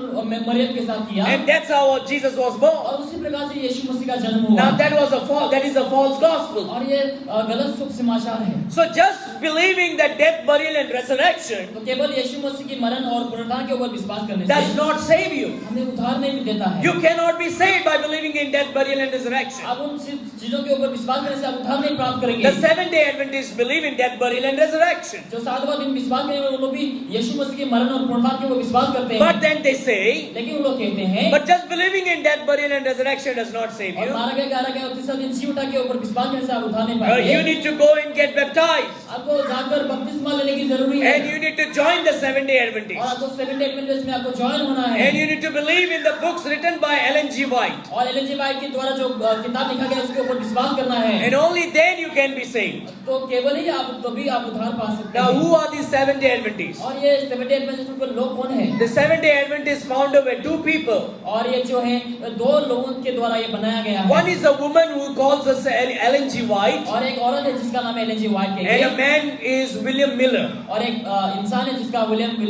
मरियम के साथ किया and that's how Jesus was born. और उसी प्रकार से यीशु मसीह का जन्म हुआ। Now that is a false gospel. और ये गलत शुभ समाचार है। So just believing that death, burial and resurrection तो केवल यीशु मसीह की मरण और पुनरुत्थान के ऊपर विश्वास करने does से not save you. हमें उद्धार नहीं देता है। You cannot be saved by believing in death, burial and resurrection. आप उन चीजों के ऊपर विश्वास करने से आप उद्धार नहीं प्राप्त करेंगे। The Seventh-day Adventists believe in death, burial and resurrection. जो सातवां दिन विश्वास करने वाले लोग भी यीशु मसीह के मरण और पुनरुत्थान के ऊपर विश्वास करते हैं। But then they say, लेकिन वो लोग कहते हैं but just believing in death, burial and resurrection does not save और you. मारा गया और तीसरा दिन जी उठा के ऊपर विश्वास करने से आप उद्धार नहीं You पाएंगे। need to go and get baptized. आपको जाकर बपतिस्मा लेने की जरूरी है And you need to join the Seventh-day और Adventists. आपको सेवेंथ डे एडवेंटिस्ट में आपको ज्वाइन होना है। And you need to believe in the books written by Ellen G. White. और एलन जी वाइट के द्वारा जो किताब लिखा गया उसके ऊपर विश्वास करना है। And only then you can be saved. तो केवल ही आप तभी आप उद्धार पा सकते Now हैं। who are these Seventh-day Adventists? और ये सेवेंथ डे एडवेंटिस्ट के लोग कौन है? The Seventh-day Adventists founded by two people. और ये जो है दो लोगों के द्वारा ये बनाया गया है। One is a woman who calls us Ellen G. White. और एक औरत है जिसका नाम है एलन जी वाइट And के a man is William Miller. और एक इंसान है जिसका विलियम के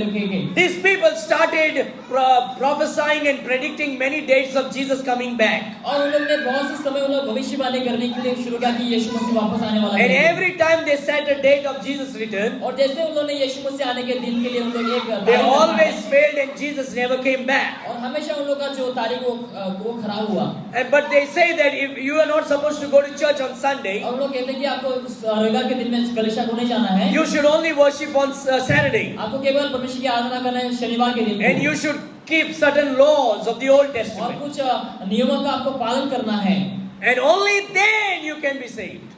These people started prophesying and predicting many dates of Jesus coming back. और उन लोग ने बहुत से समय उन लोग भविष्यवाणी करने के लिए शुरू किया कि यीशु मसीह वापस आने वाला And है। every time they set a date of Jesus' return, और जैसे उन लोगों ने यीशु मसीह आने के दिन के लिए उन लोग एक they तारीख बनाई। always failed and Jesus never came back. और हमेशा उन लोग का जो तारीख वो खराब हुआ। But they say that if you are not supposed to go to church on Sunday, और लोग कहते हैं कि आपको रविवार के दिन में कलीसिया को नहीं जाना है। you should only worship on Saturday. आपको केवल परमेश्वर की आराधना करना है शनिवार के दिन। And you should keep certain laws of the Old और Testament. कुछ नियमों का आपको पालन करना है। And only then you can be saved.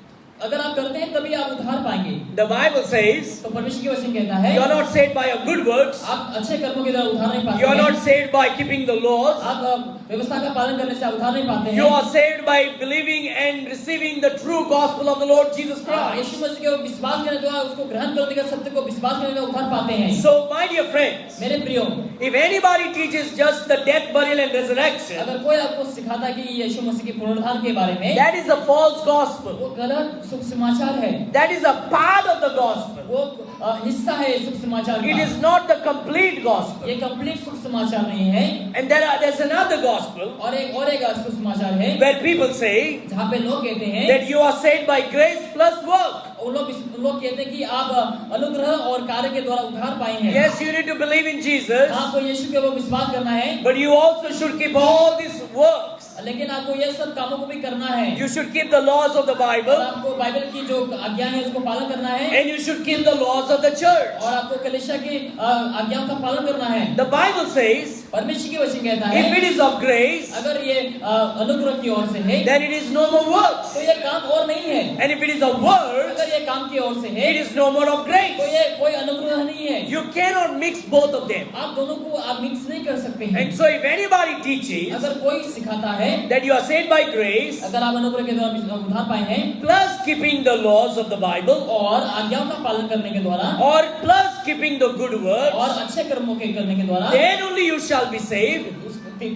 अगर आप करते हैं तभी आप उद्धार पाएंगे। The Bible says, तो परमेश्वर की वचन कहता है you are not saved by your good works. आप अच्छे कर्मों के द्वारा उद्धार नहीं पाते You are हैं। not saved by keeping the laws. आप व्यवस्था का पालन करने से उद्धार नहीं पाते हैं। You are saved by believing and receiving the true gospel of the Lord Jesus Christ. Yeshu मसीह के विश्वास करने द्वारा उसको ग्रहण करने का सत्य को विश्वास करने का उद्धार पाते हैं। So, my dear friends, मेरे प्रियो, if anybody teaches just the death, burial and resurrection, अगर कोई आपको सिखाता है कि यीशु मसीह के पुनरुत्थान के बारे में, that is a false gospel. वो गलत शुभ समाचार है। That is a part of the gospel. वो हिस्सा है शुभ समाचार It का। is not the complete gospel. ये कंप्लीट शुभ समाचार नहीं है। And there's another gospel और एक शुभ समाचार है where people say जहाँ पे लोग कहते हैं that you are saved by grace plus work. उन लोग कहते हैं कि आप अनुग्रह और कार्य के द्वारा उद्धार पाए हैं। Yes, you need to believe in Jesus, आपको यीशु के ऊपर विश्वास करना है, but you also should keep all these works. लेकिन आपको ये सब कामों को भी करना है। You should keep the laws of the और Bible, आपको बाइबल की जो आज्ञा है उसको पालन करना है and you should keep the laws of the church. और आपको कलीसिया की आज्ञाओं का पालन करना है। The Bible says, परमेश्वर की वचन कहता है if it is of grace, अगर ये अनुग्रह की ओर से है then it is no more works. तो ये काम और नहीं है। And if it is of works, अगर ये काम की ओर से है it is no more of तो grace. ये कोई अनुग्रह नहीं है। You cannot mix both of them. आप दोनों को आप मिक्स नहीं कर सकते हैं। And so if anybody teaches अगर कोई सिखाता है that you are saved by grace, अगर आप अनुग्रह के द्वारा उद्धार पाए हैं plus keeping the laws of the Bible, और आज्ञाओं का पालन करने के द्वारा or plus keeping the good और works, अच्छे कर्मों के करने के द्वारा then only you shall be saved.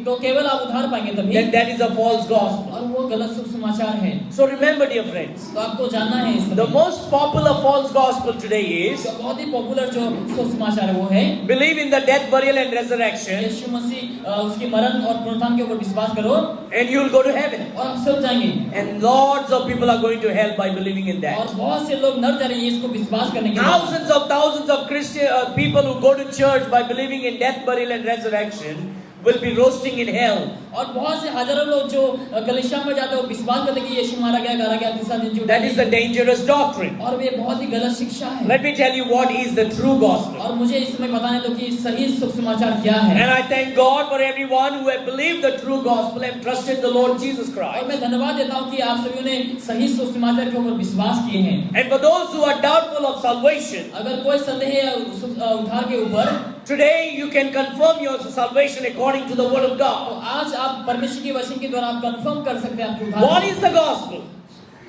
तो केवल आप उद्धार पाएंगे तभी। Then that is a false gospel. और वो गलत शुभ समाचार है। So remember, dear friends, तो आपको जानना है इस the most popular false gospel today is जो बहुत ही पॉपुलर जो शुभ समाचार है वो है believe in the death, burial and resurrection, यीशु मसीह उसकी मरण और पुनरुत्थान के ऊपर विश्वास करो and you will go to heaven. और आप स्वर्ग जाएंगे। And lots of people are going to hell by believing in that. और बहुत से लोग नर जा रहे हैं इसको विश्वास करने के लिए। Thousands of Christian people who go to church by believing in death, burial and resurrection will be roasting in hell. और बहुत से हजारों लोग जो कलीसिया में जाते हैं वो विश्वास करते हैं कि यीशु मारा गया, गाड़ा गया, तीसरा दिन जी उठा। That is the dangerous doctrine. और ये बहुत ही गलत शिक्षा है। Let me tell you what is the true gospel. और मुझे इस समय बताने दो कि सही शुभ समाचार क्या है। And I thank God for everyone who have believed the true gospel and trusted the Lord Jesus और Christ. मैं धन्यवाद देता हूँ कि आप सभी ने सही शुभ समाचार के ऊपर विश्वास किए हैं। And for those who are doubtful of salvation, अगर कोई संदेह है उद्धार के ऊपर, Today you can confirm your salvation according to the word of तो God. आज आप परमेश्वर के वचन के द्वारा आप कंफर्म कर सकते हैं आपके उद्धार What को। is the gospel?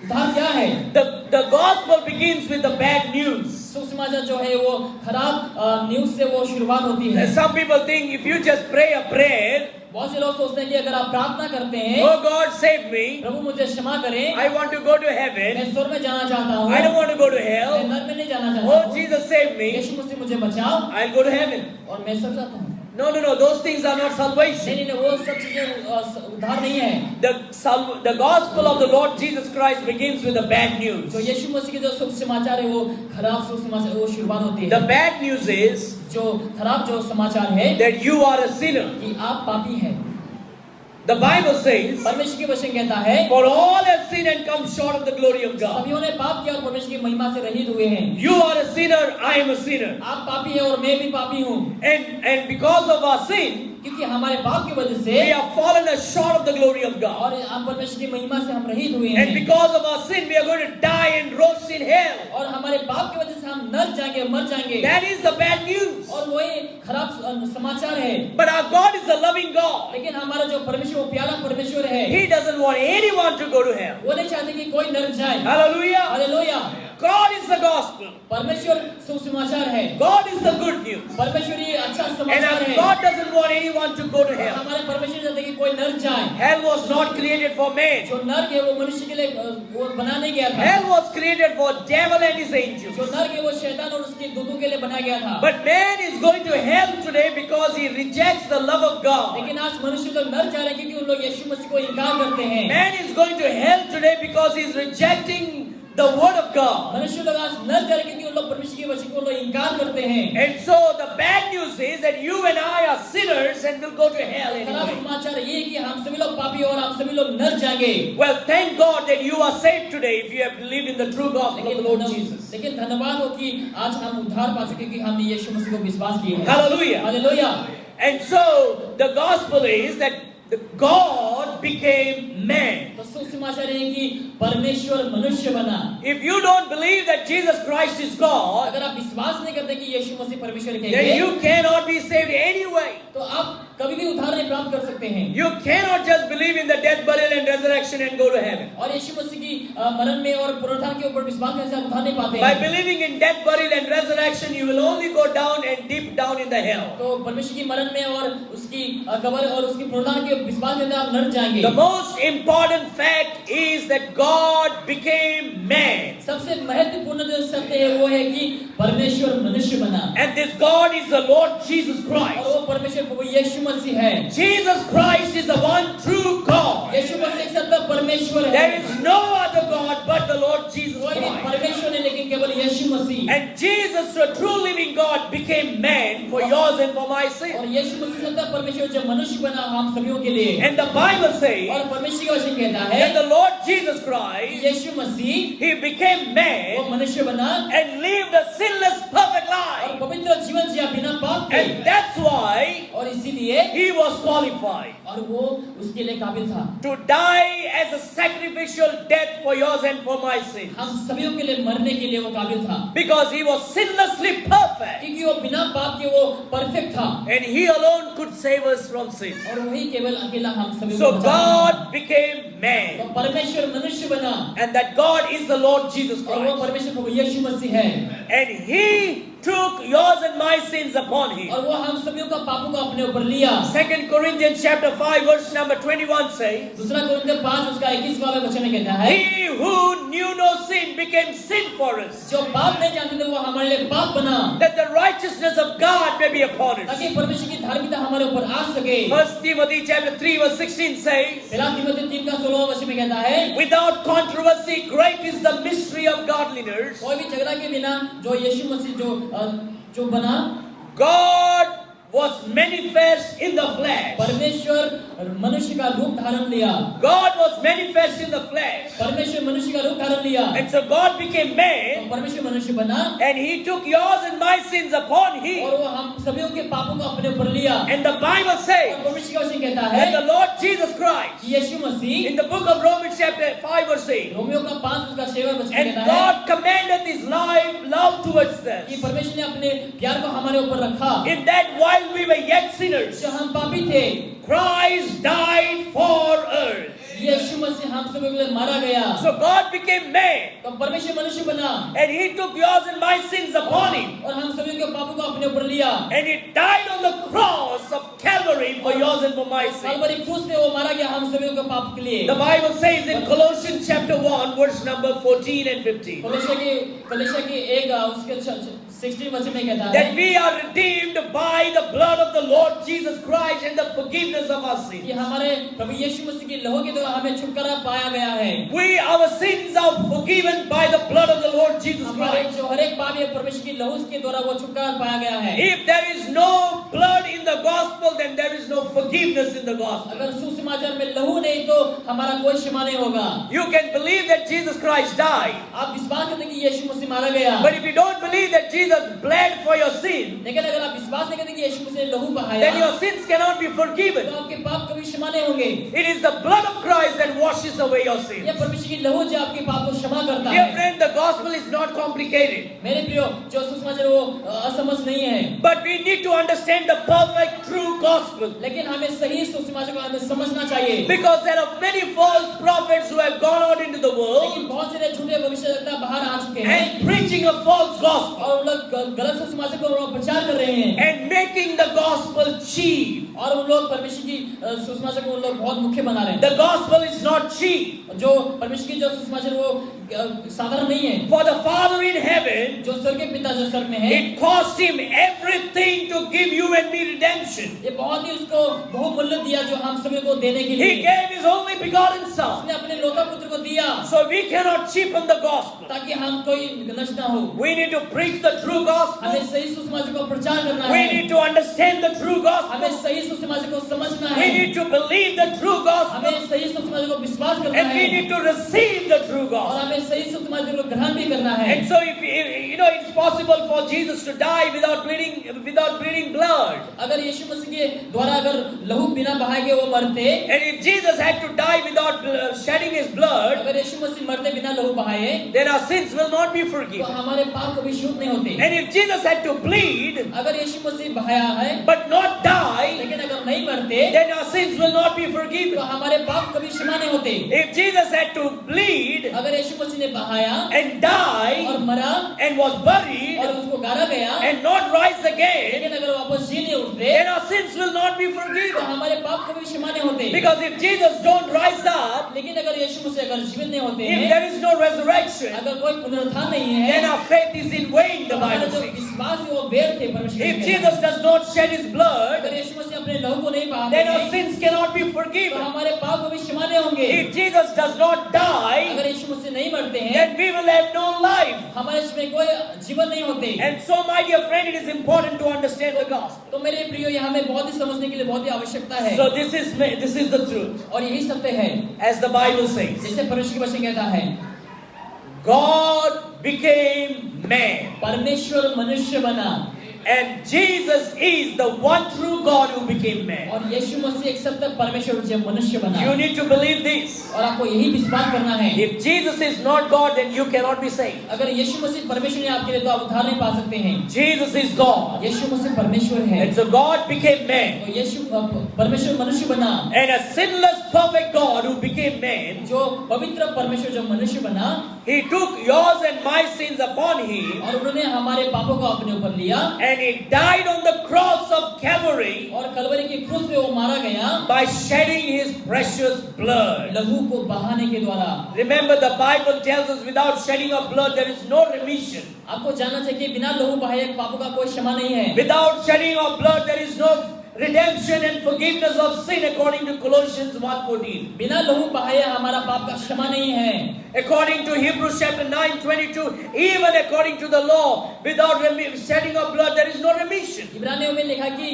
उद्धार क्या है? The gospel begins with the bad news. सुसमाचार जो है वो खराब न्यूज से वो शुरुआत होती है। Some people think if you just pray a prayer, बहुत से लोग सोचते हैं कि अगर आप प्रार्थना करते हैं, oh God save me, प्रभु मुझे क्षमा करें, I want to go to heaven, मैं स्वर्ग में जाना चाहता हूँ, I don't want to go to मैं hell, नरक में नहीं जाना चाहता oh हूँ, Jesus save me, यीशु मसीह मुझे बचाओ I'll go to heaven. और मैं स्वर्ग जाता हूँ। No, those things are not salvation. नहीं, वो सब चीजें उद्धार नहीं है। The gospel of the Lord Jesus Christ begins with the bad news. तो यीशु मसीह के जो सुसमाचार है वो खराब सुसमाचार वो शुरुआत होती है। The bad news is जो खराब जो समाचार है that you are a sinner. कि आप पापी हैं। The Bible says, परमेश्वर की वचन कहता है, for all have sinned and come short of the glory of God. सभी ने पाप किया और परमेश्वर की महिमा से रहित हुए हैं। You are a sinner, I am a sinner. आप पापी हैं और मैं भी पापी हूँ। And because of our sin, क्योंकि हमारे पाप की वजह से we have fallen short of the glory of God. और आप परमेश्वर की महिमा से हम रहित हुए And हैं। because of our sin, we are going to die and roast in hell. और हमारे पाप की वजह से हम नरक जाएंगे, मर जाएंगे। That is the bad news. और वही खराब समाचार है। But our God is a loving God. लेकिन हमारा जो परमेश्वर वो प्यारा परमेश्वर है, He doesn't want anyone to go to hell. वो नहीं चाहते कि कोई नरक जाए। Hallelujah. Hallelujah. God is the gospel. परमेश्वर सुसमाचार है। God is the good news. परमेश्वर ये अच्छा And समाचार our है। God doesn't want anyone to go to hell. हमारे परमेश्वर चाहते कि कोई नरक जाए। Hell was not created for man. जो नरक है वो मनुष्य के लिए वो बना नहीं गया था। Hell was created for devil and his angels. जो नरक है वो शैतान और उसके दूतों के लिए बनाया गया था। But man is going to hell today because he rejects the love of God. लेकिन आज मनुष्य लोग नरक जा रहे हैं क्योंकि उन लोग यीशु मसीह को इनकार करते हैं। Man is going to hell today because he is rejecting the word of God. मनुष्य लोग आज नरक जा रहे हैं क्योंकि उन लोग परमेश्वर के वचन को लोग इनकार करते हैं। And so the bad news is that you and I are sinners and will go to hell खराब anyway. समाचार ये है कि हम सभी लोग पापी और हम सभी लोग नरक जाएंगे। Well, thank God that you are saved today if you have believed in the true gospel of the Lord Jesus. लेकिन धन्यवाद हो कि आज हम उद्धार पा चुके कि हमने यीशु मसीह को विश्वास किया है। Hallelujah. Hallelujah. And so the gospel is that God became man. तो सुसमाचार है कि परमेश्वर मनुष्य बना। If you don't believe that Jesus Christ is God, अगर आप विश्वास नहीं करते कि यीशु मसीह परमेश्वर then है, you cannot be saved anyway. तो आप कभी भी उद्धार नहीं प्राप्त कर सकते हैं। You cannot just believe in the death, burial and resurrection and go to heaven. और यीशु मसीह की मरण में और पुनरुत्थान के ऊपर विश्वास करने से आप उद्धार नहीं पाते By हैं। believing in death, burial and resurrection, you will only go down and deep down in the hell. तो परमेश्वर की मरण में और उसकी कब्र और उसकी पुनरुत्थान के विश्वास करने से आप नरक जाएंगे। The most important fact is that God became man. सबसे महत्वपूर्ण जो सत्य है वो है कि परमेश्वर मनुष्य बना। And this God is the Lord Jesus और Christ. वो परमेश्वर प्रभु यीशु मसीह है। Jesus Christ is the one true God. यीशु मसीह एक सत्य परमेश्वर है। There is no other God but the Lord Jesus कोई भी Christ. परमेश्वर नहीं लेकिन केवल यीशु मसीह। And Jesus, the true living God, became man for yours and for my और sin. यीशु मसीह सत्य परमेश्वर जो मनुष्य बना हम सभी के लिए। And the Bible says और परमेश्वर का वचन कहता है that the Lord Jesus Christ, Yeshu Masih He became वो man मनुष्य बना and lived a sinless, perfect और life. पवित्र जीवन जिया बिना पाप के। And that's why और इसीलिए He was qualified और वो उसके लिए काबिल था। to die as a sacrificial death for yours and for my sin. हम सभी के लिए मरने के लिए वो काबिल था। Because He was sinlessly perfect. क्योंकि वो बिना पाप के वो परफेक्ट था। And He alone could save us from sin. और वही केवल अकेला हम सभी So को बचा सकता God became है। man. तो परमेश्वर मनुष्य बना And that God is the Lord Jesus और वो Christ. परमेश्वर प्रभु यीशु मसीह है। And He took yours and my sins upon Him. और वो हम सभी का पापों को अपने ऊपर लिया। 2 Corinthians chapter 5 verse number 21 says, दूसरा कोरिन्थियों 5 उसका 21वां वचन में कहता है He who knew no sin became sin for us, जो पाप नहीं जानते थे वो हमारे लिए पाप बना that the righteousness of God may be upon us. ताकि परमेश्वर की धार्मिकता हमारे ऊपर आ सके। 1 Timothy chapter 3 verse 16 says, पहला तीमुथियुस 3 का 16वां वचन में कहता है Without controversy, great is the mystery of godliness. कोई भी झगड़ा के बिना जो यीशु मसीह जो बना God was manifest in the flesh. परमेश्वर मनुष्य का रूप धारण लिया। God was manifest in the flesh. परमेश्वर मनुष्य का रूप धारण लिया। And so God became man. तो परमेश्वर मनुष्य बना। And he took yours and my sins upon him. और वो हम सभी के पापों को अपने ऊपर लिया। And the Bible says और परमेश्वर का वचन कहता है that the Lord Jesus Christ, Yeshu Masih in the book of Romans chapter 5 verse 8, रोमियो का 5 उसका 6वां वचन and कहता है God commanded his love towards कि us. परमेश्वर ने अपने प्यार को हमारे ऊपर रखा। In that while we were yet sinners, जो हम पापी थे, Christ died for us. यीशु मसीह हम सभी के लिए मारा गया। So God became man. तो परमेश्वर मनुष्य बना And he took yours and my sins upon him. और हम सभी के पापों को अपने ऊपर लिया। And he died on the cross of Calvary for yours and for my sins. Kalvari क्रूस पे वो मारा गया हम सभी के पाप के लिए। The Bible says in Colossians chapter 1 verse number 14 and 15 कलीसिया की एक उसके 16 वचन में कहता है that we are redeemed by the blood of the Lord Jesus Christ and the forgiveness of our sins. कि हमारे प्रभु यीशु मसीह की लहू के द्वारा हमें छुटकारा पाया गया है। Our sins are forgiven by the blood of the Lord Jesus हमारे Christ. जो हर एक पाप ये परमेश्वर की लहू के द्वारा वो छुटकारा पाया गया है। If there is no blood in the gospel, then there is no forgiveness in the gospel. अगर सुसमाचार में लहू नहीं तो हमारा कोई क्षमा नहीं होगा। You can believe that Jesus Christ died, आप विश्वास करते हैं कि यीशु मसीह मारा गया, but if you don't believe that Jesus bled for your sin, लेकिन अगर आप विश्वास नहीं करते कि यीशु मसीह ने लहू बहाया then your sins cannot be तो forgiven. आपके पाप कभी क्षमा नहीं होंगे। It is the blood of Christ that washes away your sins. ये परमेश्वर की लहू जो आपके पाप को क्षमा करता Dear है। friend, the gospel is not complicated, मेरे प्रियो, जो सुसमाचार वो असमझ नहीं है, but we need to understand the perfect true gospel, लेकिन हमें सही सुसमाचार को हमें समझना चाहिए। because there are many false prophets who have gone out into the world लेकिन बहुत सारे झूठे भविष्यवक्ता बाहर आ चुके हैं and preaching a false gospel और उन लोग गलत सुसमाचार को वो प्रचार कर रहे हैं and making the gospel cheap. और उन लोग परमेश्वर की सुसमाचार को उन लोग बहुत मुख्य बना रहे हैं। The gospel is not cheap. जो परमेश्वर की जो सुसमाचार वो साधारण नहीं है। For the Father in heaven, जो स्वर्ग के पिता जो स्वर्ग में है, it cost him everything to give you and me redemption. ये बहुत ही उसको बहुमूल्य दिया जो हम सभी को देने के He लिए। gave his only begotten Son, उसने अपने लोका पुत्र को दिया so we cannot cheapen the gospel. ताकि हम कोई नष्ट ना हो। We need to preach the true gospel. हमें सही सुसमाचार को प्रचार करना We है। need to understand the true हमें gospel. सही सुसमाचार को समझना We है। need to believe the true gospel. हमें सही सुसमाचार को विश्वास करना And we है need to receive the true और gospel. हमें सही सुसमाचार को ग्रहण भी करना है। And so if it's possible for Jesus to die without bleeding blood. अगर यीशु मसीह के द्वारा अगर लहू बिना बहाए के वो मरते, And if Jesus had to die without shedding his blood, अगर यीशु मसीह मरते बिना लहू बहाए then our sins will not be तो forgiven. हमारे पाप कभी शुद्ध नहीं होते। And if Jesus had to bleed अगर यीशु मसीह बहाया है but not die, लेकिन अगर नहीं मरते then our sins will not be तो forgiven. हमारे पाप कभी क्षमा नहीं होते। If Jesus had to bleed अगर यीशु मसीह ने बहाया and die और मरा and was buried और उसको गाड़ा गया and not rise again, लेकिन अगर वापस जी नहीं उठते then our sins will not be तो forgiven. हमारे पाप कभी क्षमा नहीं होते। Because if Jesus don't rise up, लेकिन अगर यीशु मसीह अगर जीवित नहीं होते if हैं, there is no resurrection, अगर कोई पुनरुत्थान नहीं then है, our faith is in vain, the हमारा Bible जो says. विश्वास है वो व्यर्थ है। परमेश्वर If कहता है। Jesus does not shed his blood, अगर यीशु मसीह अपने लहू को नहीं बहाते then our हैं, sins cannot be तो forgiven. हमारे पाप कभी क्षमा नहीं होंगे। If Jesus does not die, अगर यीशु मसीह नहीं मरते हैं, then we will have no life. हमारे इसमें कोई जीवन नहीं होते। And so, my dear friend, it is important to understand the gospel. तो मेरे प्रियो ये हमें बहुत ही समझने के लिए बहुत ही आवश्यकता है So this is the truth, और यही सत्य है। as the Bible says. जैसे परमेश्वर की वचन कहता है, God became man, परमेश्वर मनुष्य बना and Jesus is the one true God who became man. और यीशु मसीह एक सत्य परमेश्वर जो मनुष्य बना। You need to believe this. और आपको यही विश्वास करना है। If Jesus is not God, then you cannot be saved. अगर यीशु मसीह परमेश्वर है आपके लिए तो आप उद्धार नहीं पा सकते हैं। Jesus is God, यीशु मसीह परमेश्वर है। and so God became man, तो यीशु परमेश्वर मनुष्य बना, and a sinless, perfect God who became man. जो पवित्र परमेश्वर जो मनुष्य बना, He took yours and my sins upon him, और उन्होंने हमारे पापों को अपने ऊपर लिया and he died on the cross of Calvary और कलवरी की क्रूस पे वो मारा गया by shedding his precious blood. लहू को बहाने के द्वारा। Remember, the Bible tells us without shedding of blood there is no remission. आपको जानना चाहिए कि बिना लहू बहाए पापों का कोई क्षमा नहीं है। Without shedding of blood there is no redemption and forgiveness of sin according to Colossians 1:14. बिना लहू बहाए हमारा पाप का क्षमा नहीं है। According according to Hebrews chapter 9:22, even according to the law, without shedding of blood, there is no remission. इब्रानियों में लिखा कि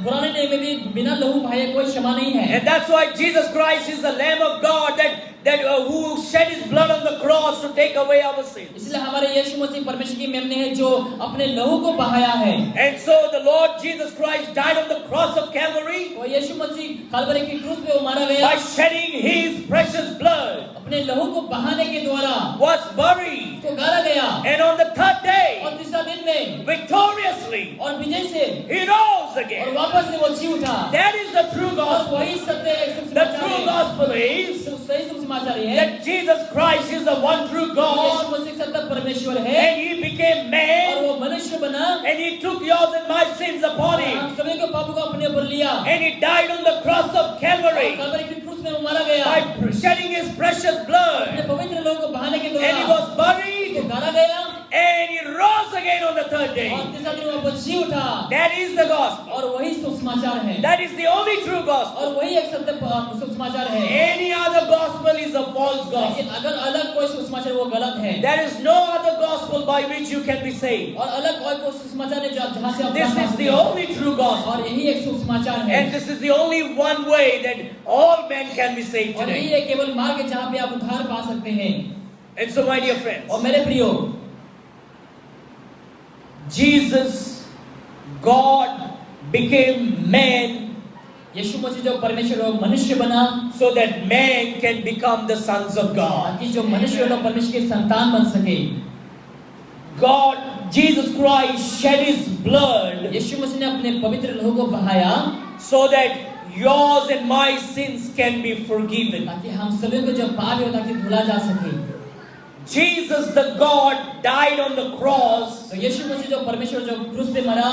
पुराने नियम में भी बिना लहू बहाए कोई क्षमा नहीं है। And that's why Jesus Christ is the Lamb of God that who shed his blood on the cross to take away our sins. इसलिए हमारे यीशु मसीह परमेश्वर की मेमने है जो अपने लहू को बहाया है। And so the Lord Jesus Christ died on the cross of Calvary और यीशु मसीह कलवरी की क्रूस पे मारा गया by shedding his precious blood, अपने लहू को बहाने के द्वारा was buried, उसको गाड़ा गया and on the third day, और तीसरा दिन में victoriously, और विजय से he rose और again. वापस से वो जी उठा। That is the true और gospel. वही सत्य The true gospel is सही समाचार है that Jesus Christ is the one true Yeshu God, मसीह सत्य परमेश्वर है and he became और man, वो मनुष्य बना and he took yours and my sins upon और him, हम सभी को पापों को अपने ऊपर लिया and he died on the cross of और Calvary कलवरी की क्रूस में वो मारा गया by shedding his precious अपने blood, पवित्र लोगों को बहाने के and he द्वारा was buried, उसको गाड़ा गया and he rose again on the third और day. तीसरा दिन वो वापस जी उठा That is the gospel. और वही सुसमाचार है That is the only true gospel. और वही एक सत्य सुसमाचार है। Any other gospel is a false लेकिन gospel. अगर अलग कोई सुसमाचार वो गलत है There is no other gospel by which you can be saved. और अलग कोई सुसमाचार है जहाँ से आप This पा is सकते the हैं। only true gospel. और यही एक सुसमाचार है And this is the only one way that all men can be saved और यही today. एक केवल मार्ग है जहाँ पे आप उद्धार पा सकते हैं। And so, my dear friends, और मेरे प्रियो Jesus, God, became man यीशु मसीह जो परमेश्वर और मनुष्य बना so that man can become the sons of God. ताकि जो मनुष्य और परमेश्वर के संतान बन सके। God, Jesus Christ shed his blood यीशु मसीह ने अपने पवित्र लहू को बहाया so that yours and my sins can be forgiven. ताकि हम सभी को जो पाप है ताकि धुला जा सके। Jesus, the God, died on the cross तो यीशु मसीह जो परमेश्वर जो क्रूस पे मरा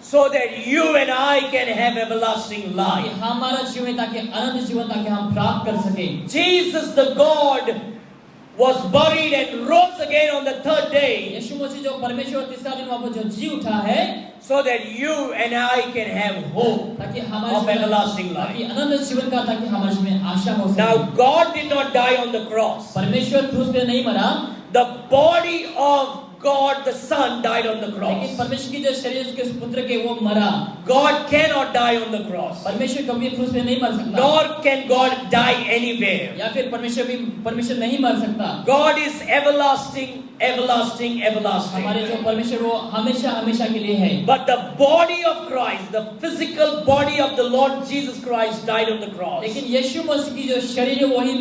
so that you and I can have everlasting ताकि life. हमारा जीवन ताकि अनंत जीवन ताकि हम प्राप्त कर सके। Jesus, the God, was buried and rose again on the third day यीशु मसीह जो परमेश्वर तीसरा दिन वापस जो जी उठा है so that you and I can have hope ताकि हमारे of everlasting life. ताकि अनंत जीवन का ताकि हमारे जीवन में आशा हो Now, सके। God did not die on the cross. परमेश्वर क्रूस पे नहीं मरा The body of God, the Son, died on the लेकिन cross. परमेश्वर की जो शरीर उसके पुत्र के वो मरा। God cannot die on the cross. परमेश्वर कभी क्रूस पे नहीं मर सकता Nor can God die anywhere. या फिर परमेश्वर नहीं मर सकता। God is everlasting, everlasting, हमारे everlasting. जो परमेश्वर वो हमेशा हमेशा के लिए है। But the body of Christ, the physical body of the Lord Jesus Christ died on the cross. लेकिन यीशु मसीह की जो शरीर है वही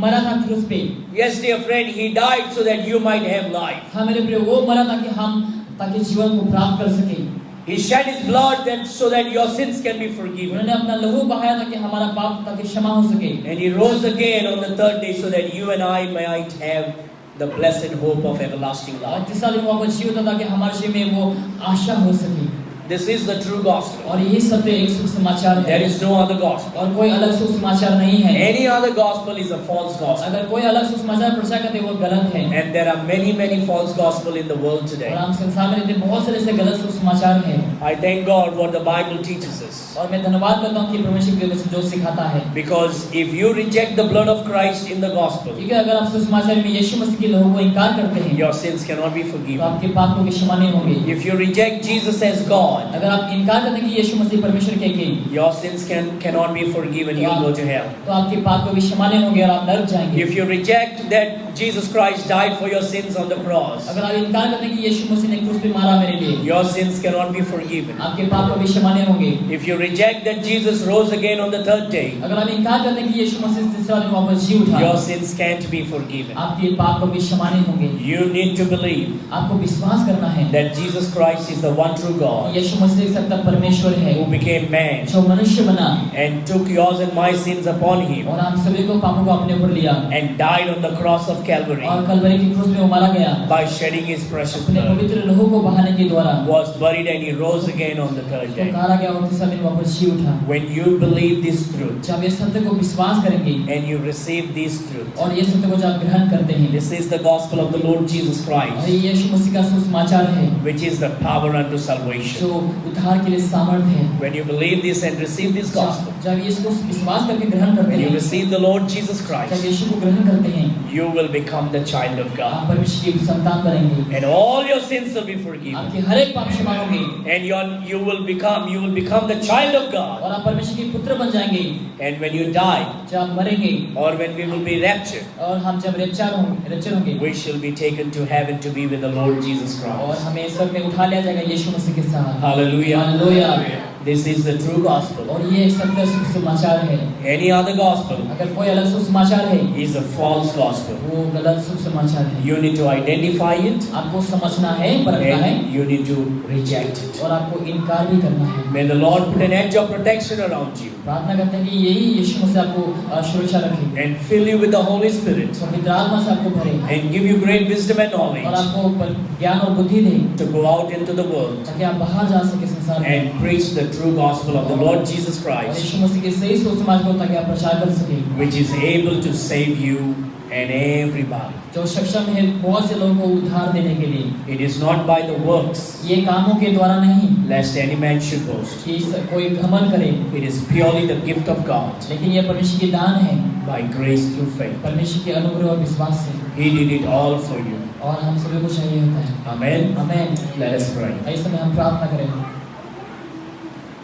मरा था क्रूस पे। Yes, dear friend, He died so that you might have life. हाँ मेरे प्रिय वो मरा ताकि जीवन को प्राप्त कर सके। He shed His blood so that your sins can be forgiven. उन्होंने अपना लहू बहाया ताकि हमारा पाप ताकि क्षमा हो सके। And He rose again on the third day so that you and I might have the blessed hope of everlasting और life. तीसरा दिन वापस जी उठा ताकि हमारे जीवन में वो आशा हो सके। This is the true gospel. और यही सत्य एक सुसमाचार है। There is no other gospel. और कोई अलग सुसमाचार नहीं है। Any other gospel is a false gospel. अगर कोई अलग सुसमाचार प्रचार करते वो गलत है। And there are many, many false gospel in the world और today. हम संसार में रहते बहुत सारे ऐसे गलत सुसमाचार हैं। I thank God what the Bible teaches us. और मैं धन्यवाद करता हूँ कि परमेश्वर के वचन जो सिखाता है। Because if you reject the blood of Christ in the gospel, क्योंकि अगर आप सुसमाचार में यीशु मसीह के लहू को इनकार करते हैं your sins cannot be तो forgiven. आपके पापों की क्षमा नहीं होगी। If you reject Jesus as God, अगर आप इनकार करते हैं कि यीशु मसीह परमेश्वर के your sins cannot be forgiven. You'll go to hell. तो आपके पापों की क्षमा नहीं होगी और आप नरक जाएंगे। If you reject that Jesus Christ died for your sins on the cross, अगर आप इनकार करते हैं कि यीशु मसीह ने क्रूस पे मारा मेरे लिए your sins cannot be forgiven. आपके पापों की क्षमा नहीं होगी। If you reject that Jesus rose again on the third day, अगर आप इनकार करते हैं कि यीशु मसीह तीसरा दिन वापस जी उठा your sins can't be forgiven. आपके पापों की क्षमा नहीं होगी। You need to believe आपको विश्वास करना है that Jesus Christ is the one true God यीशु मसीह एक सत्य परमेश्वर है who became man जो मनुष्य बना and took yours and my sins upon him और हम सभी को पापों को अपने ऊपर लिया and died on the cross of Calvary और कलवरी की क्रूस में वो मारा गया by shedding his precious अपने blood, पवित्र लहू को बहाने के द्वारा was buried and he rose again on the third उसको day. मारा गया और तीसरा दिन वापस जी उठा। When you believe this truth जब ये सत्य को विश्वास करेंगे and you receive this truth, और ये सत्य को जब ग्रहण करते हैं this is the gospel of the Lord Jesus और Christ, ये यीशु मसीह का सुसमाचार है which is the power unto salvation. जो उद्धार के लिए सामर्थ्य है। When you believe this and receive this gospel, जब इसको विश्वास करके ग्रहण करते when you हैं, receive the Lord Jesus जब Christ, यीशु को ग्रहण करते हैं, you will become the child of आप God. परमेश्वर की संतान बनेंगे, And all your sins will be forgiven. आपके हर एक पाप क्षमा होंगे, And you will become the child of God. और आप परमेश्वर के पुत्र बन जाएंगे। And when you die, जब आप मरेंगे or when we will be raptured, और हम जब रैप्चर होंगे, we shall be taken to heaven to be with the Lord Jesus और Christ. हमें स्वर्ग में उठा लिया जाएगा यीशु मसीह के साथ। Hallelujah. Hallelujah. This is the true gospel. और ये एक सत्य सुसमाचार है। Any other gospel अगर कोई अलग सुसमाचार है, is a false gospel. वो गलत सुसमाचार है। You need to identify it आपको समझना है, परखना है, and you need to reject it. और आपको इनकार भी करना है। May the Lord put an edge of protection around you प्रार्थना करते हैं कि यही यीशु मसीह आपको सुरक्षा रखे, and fill you with the Holy Spirit पवित्र आत्मा से आपको भरे, and give you great wisdom and और knowledge आपको ज्ञान और बुद्धि दे, to go out into the world ताकि आप बाहर जा सके संसार में, and preach the true gospel of the Lord Jesus और Christ, यीशु मसीह के सही सुसमाचार को ताकि आप प्रचार कर सके, which is able to save you and everybody. जो सक्षम है बहुत से लोगों को उद्धार देने के लिए। It is not by the works, ये कामों के द्वारा नहीं lest any man should boast. कि कोई घमंड करे, It is purely the gift of God लेकिन ये परमेश्वर की दान है, by grace through faith. परमेश्वर के अनुग्रह और विश्वास से, He did it all for you. और हम सभी को चाहिए होता है। Amen. आमेन। Let us pray. इस समय हम प्रार्थना करें।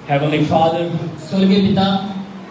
Heavenly Father, स्वर्गीय पिता,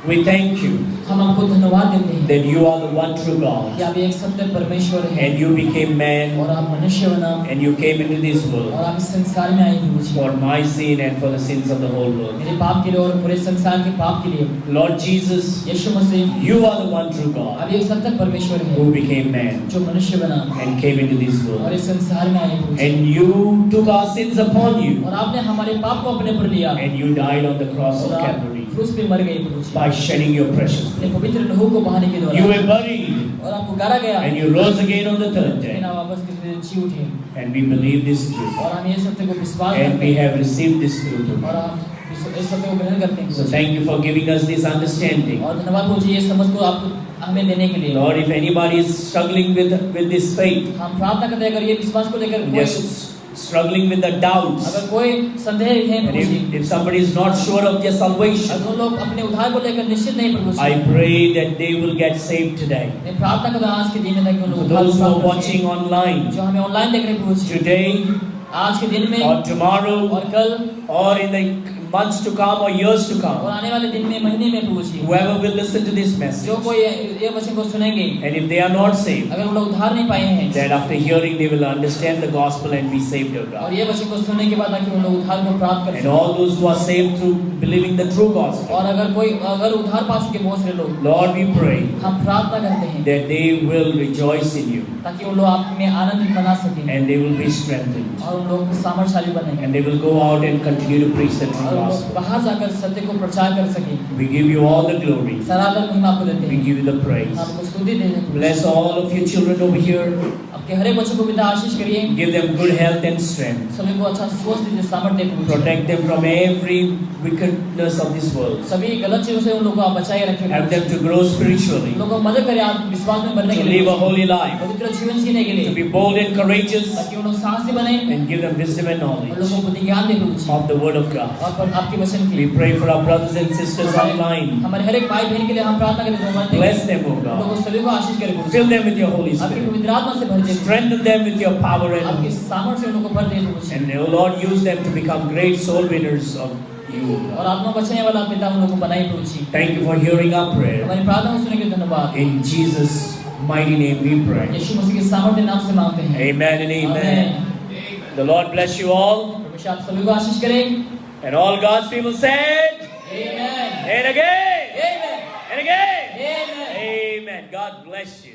we thank you हम आपको धन्यवाद देते हैं that you are the one true कि God आप एक सत्य परमेश्वर हैं, and you became man और आप मनुष्य बना, and you came into this और world आप इस संसार में आए हुए for my sin and for the sins of the whole world. मेरे पाप के लिए और पूरे संसार के पाप के लिए। Lord Jesus, Yeshu Masih, you are the one true God आप एक सत्य परमेश्वर हैं, who became man जो मनुष्य बना and came into this और world. इस संसार में आए हुए, And you took our sins upon you और आपने हमारे पाप को अपने पर लिया, and you died on the cross और of आप Calvary क्रूस पे मर गए प्रभु जी, by shedding your precious अपने blood. पवित्र लहू को बहाने के You द्वारा, were buried और आपको गाड़ा गया, and you rose again on the third लेकिन day. आप वापस तीसरे दिन जी उठे, And we believe this truth और हम ये सत्य को विश्वास and करते we हैं, have received this truth. और हम इस सत्य को ग्रहण करते So हैं। thank you for giving us this understanding. और धन्यवाद प्रभु जी ये समझ को आप हमें देने के लिए। Lord, if anybody is struggling with this faith, हम प्रार्थना करते हैं अगर ये विश्वास को लेकर कोई, yes, struggling with the doubts, अगर कोई संदेह है and Prabhu ji, if somebody is not sure of their salvation, अगर वो लोग अपने उद्धार को लेकर निश्चित नहीं प्रभु जी, I pray that they will get saved today. मैं प्रार्थना करता हूँ आज के दिन में ताकि उन For लोग those who are उद्धार watching online, जो हमें ऑनलाइन देख रहे हैं प्रभु जी, today आज के दिन में or tomorrow और कल or in the months to come or years to और come, आने वाले दिन में, महीने में प्रभु जी, whoever will listen to this जो message, कोई ये वचन को सुनेंगे, and if they are not saved, अगर वो लोग उद्धार नहीं पाए हैं, that after hearing they will understand the gospel and be saved of और God. ये वचन को सुनने के बाद ताकि वो लोग उद्धार को प्राप्त कर And सकें, all those who are saved through believing the true gospel, और अगर उद्धार पा चुके बहुत सारे लोग, Lord, we pray हम प्रार्थना करते हैं that they will rejoice in you ताकि वो लोग आप में आनंद मना सकें, and they will be strengthened और उन लोग सामर्थ्यशाली बनेंगे, and they will go out and continue to preach the true और उन लोग gospel. बाहर जाकर सत्य को प्रचार कर सकें। We give you all the glory. सराहना महिमा आपको देते We हैं, give you the praise. आपको स्तुति देते हैं। Bless all of your children over here. आपके हर एक बच्चों को पिता आशीष करिए, Give them good health and strength. सभी को अच्छा स्वस्थ दीजिए, सामर्थ्य दीजिए, Protect them from every wickedness of this world. सभी गलत चीजों से उन लोगों को आप बचाए रखें, Help them to grow spiritually, उन लोगों को मदद करें आप विश्वास में बढ़ने to के लिए, live a holy life, पवित्र जीवन जीने के to लिए, be bold and courageous, ताकि उन लोग साहसी बने, and give them wisdom and उन knowledge लोगों को बुद्धि ज्ञान दे प्रभु जी, of the word of God. और पर आपके वचन की We pray for our brothers and sisters online. हमारे हर एक भाई बहन के लिए हम प्रार्थना करें जो हमारे Bless them, O उन लोगों God. को सभी को आशीष करें प्रभु जी, Fill them with your Holy आपकी Spirit. पवित्र आत्मा से भर दे, Strengthen them with your power आपके and सामर्थ्य से उन लोगों को भर दे प्रभु जी, O Lord, use them to become great soul winners of you. और आत्मा बचाने वाला पिता उन लोगों को बनाए प्रभु जी। Thank you for hearing our prayer. हमारी प्रार्थना को सुनने के लिए धन्यवाद, In Jesus' mighty name we pray. यीशु मसीह के सामर्थ्य नाम से मांगते हैं, Amen and amen. The Lord bless you all. परमेश्वर आप सभी को आशीष करें, And all God's people said, amen, and again, amen, and again. Amen. Amen. God bless you.